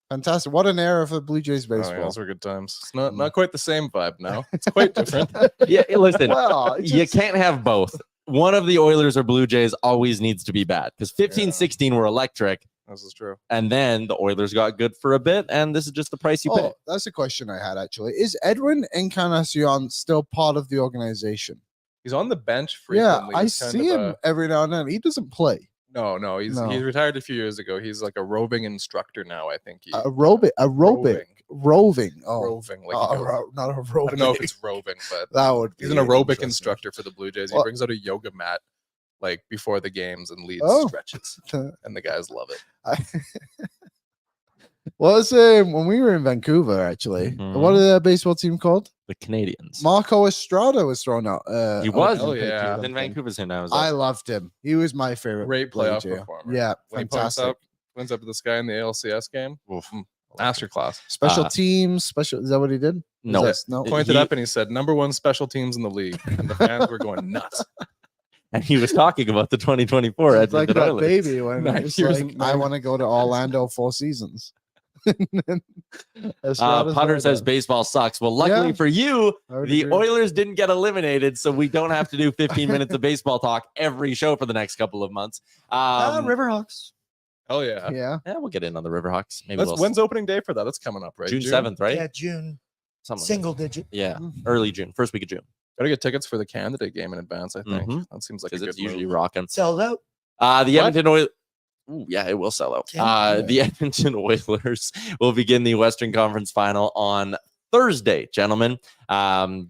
Fantastic! What an era for Blue Jays baseball. Those were good times. It's not quite the same vibe now. It's quite different. Yeah, listen, you can't have both. One of the Oilers or Blue Jays always needs to be bad because 15-16 were electric. This is true. And then the Oilers got good for a bit, and this is just the price you pay. That's a question I had, actually. Is Edwin Encarnacion still part of the organization? He's on the bench frequently. Yeah, I see him every now and then. He doesn't play. No, he's retired a few years ago. He's like a roving instructor now, I think. Roving. Oh, roving. Like not a roving. I don't know if it's roving, but that would be he's an aerobic instructor for the Blue Jays. He brings out a yoga mat like before the games and leads stretches, and the guys love it. Well, when we were in Vancouver, actually, what are the baseball team called? The Canadians. Marco Estrada was thrown out. He was. Oh yeah, in Vancouver's here now. I loved him. He was my favorite. Great playoff performer. Yeah, when fantastic. He wins up to the sky in the ALCS game. Masterclass. Special teams. Is that what he did? No. Pointed up and he said, "#1 special teams in the league," and the fans were going nuts. And he was talking about the 2024 It's like that Oilers. baby when it's like, I want to go to Orlando 4 seasons. Potter says baseball sucks. Well, luckily for you, the Oilers didn't get eliminated, so we don't have to do 15 minutes of baseball talk every show for the next couple of months. Riverhawks. Oh yeah. Yeah, we'll get in on the Riverhawks. Maybe when's opening day for that? That's coming up, right? June 7th, right? Yeah, June. Something Single digit. Yeah, early June, first week of June. Gotta get tickets for the candidate game in advance. I think that seems like a good usually move. rocking. Sold out. The Edmonton Oilers. Yeah, it will sell out. The Edmonton Oilers will begin the Western Conference Final on Thursday, gentlemen.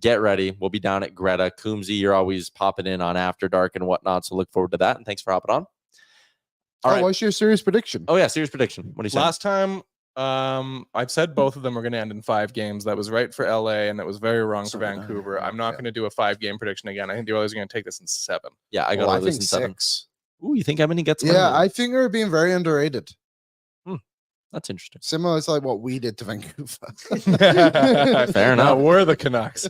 Get ready. We'll be down at Greta. Coombsy, you're always popping in on After Dark and whatnot, so look forward to that. And thanks for hopping on. All right. What's your serious prediction? Oh, yeah, serious prediction. What do you say? Last time, I've said both of them were going to end in 5 games. That was right for LA, and that was very wrong for Vancouver. I'm not going to do a 5-game prediction again. I think the Oilers are going to take this in 7. Yeah, I got Oilers in 7. 6. Ooh, you think Edmonton gets one? Yeah, I think they're being very underrated. That's interesting. Similar to like what we did to Vancouver. Fair enough. We're the Canucks.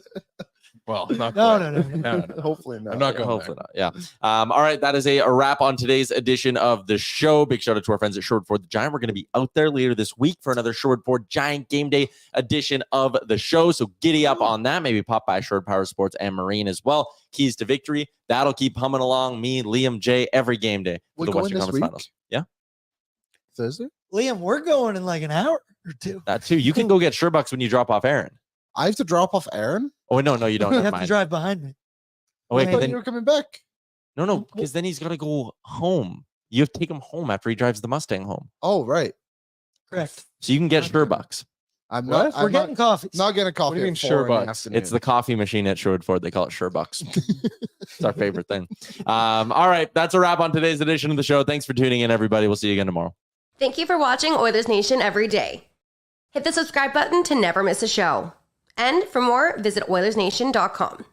Well, not no. Hopefully not. I'm not going. Hopefully not. Yeah. All right. That is a wrap on today's edition of the show. Big shout out to our friends at Short Ford the Giant. We're going to be out there later this week for another Short Ford Giant game day edition of the show. So giddy up on that. Maybe pop by Short Power Sports and Marine as well. Keys to victory. That'll keep humming along. Me, Liam, Jay, every game day for the Western Conference Finals. Yeah. Thursday. Liam, we're going in like an hour or 2. That too. You can go get Sherbucks when you drop off Aaron. I have to drop off Aaron? Oh, no, you don't. You have to drive behind me. Oh, wait, then you're coming back. No, because then he's got to go home. You have to take him home after he drives the Mustang home. Oh, right. Correct. So you can get Sherbucks. We're getting coffee. Not getting a coffee. What do you mean Sherbucks? It's the coffee machine at Sherwood Ford. They call it Sherbucks. It's our favorite thing. All right. That's a wrap on today's edition of the show. Thanks for tuning in, everybody. We'll see you again tomorrow. Thank you for watching Oilers Nation Every Day. Hit the subscribe button to never miss a show. And for more, visit OilersNation.com.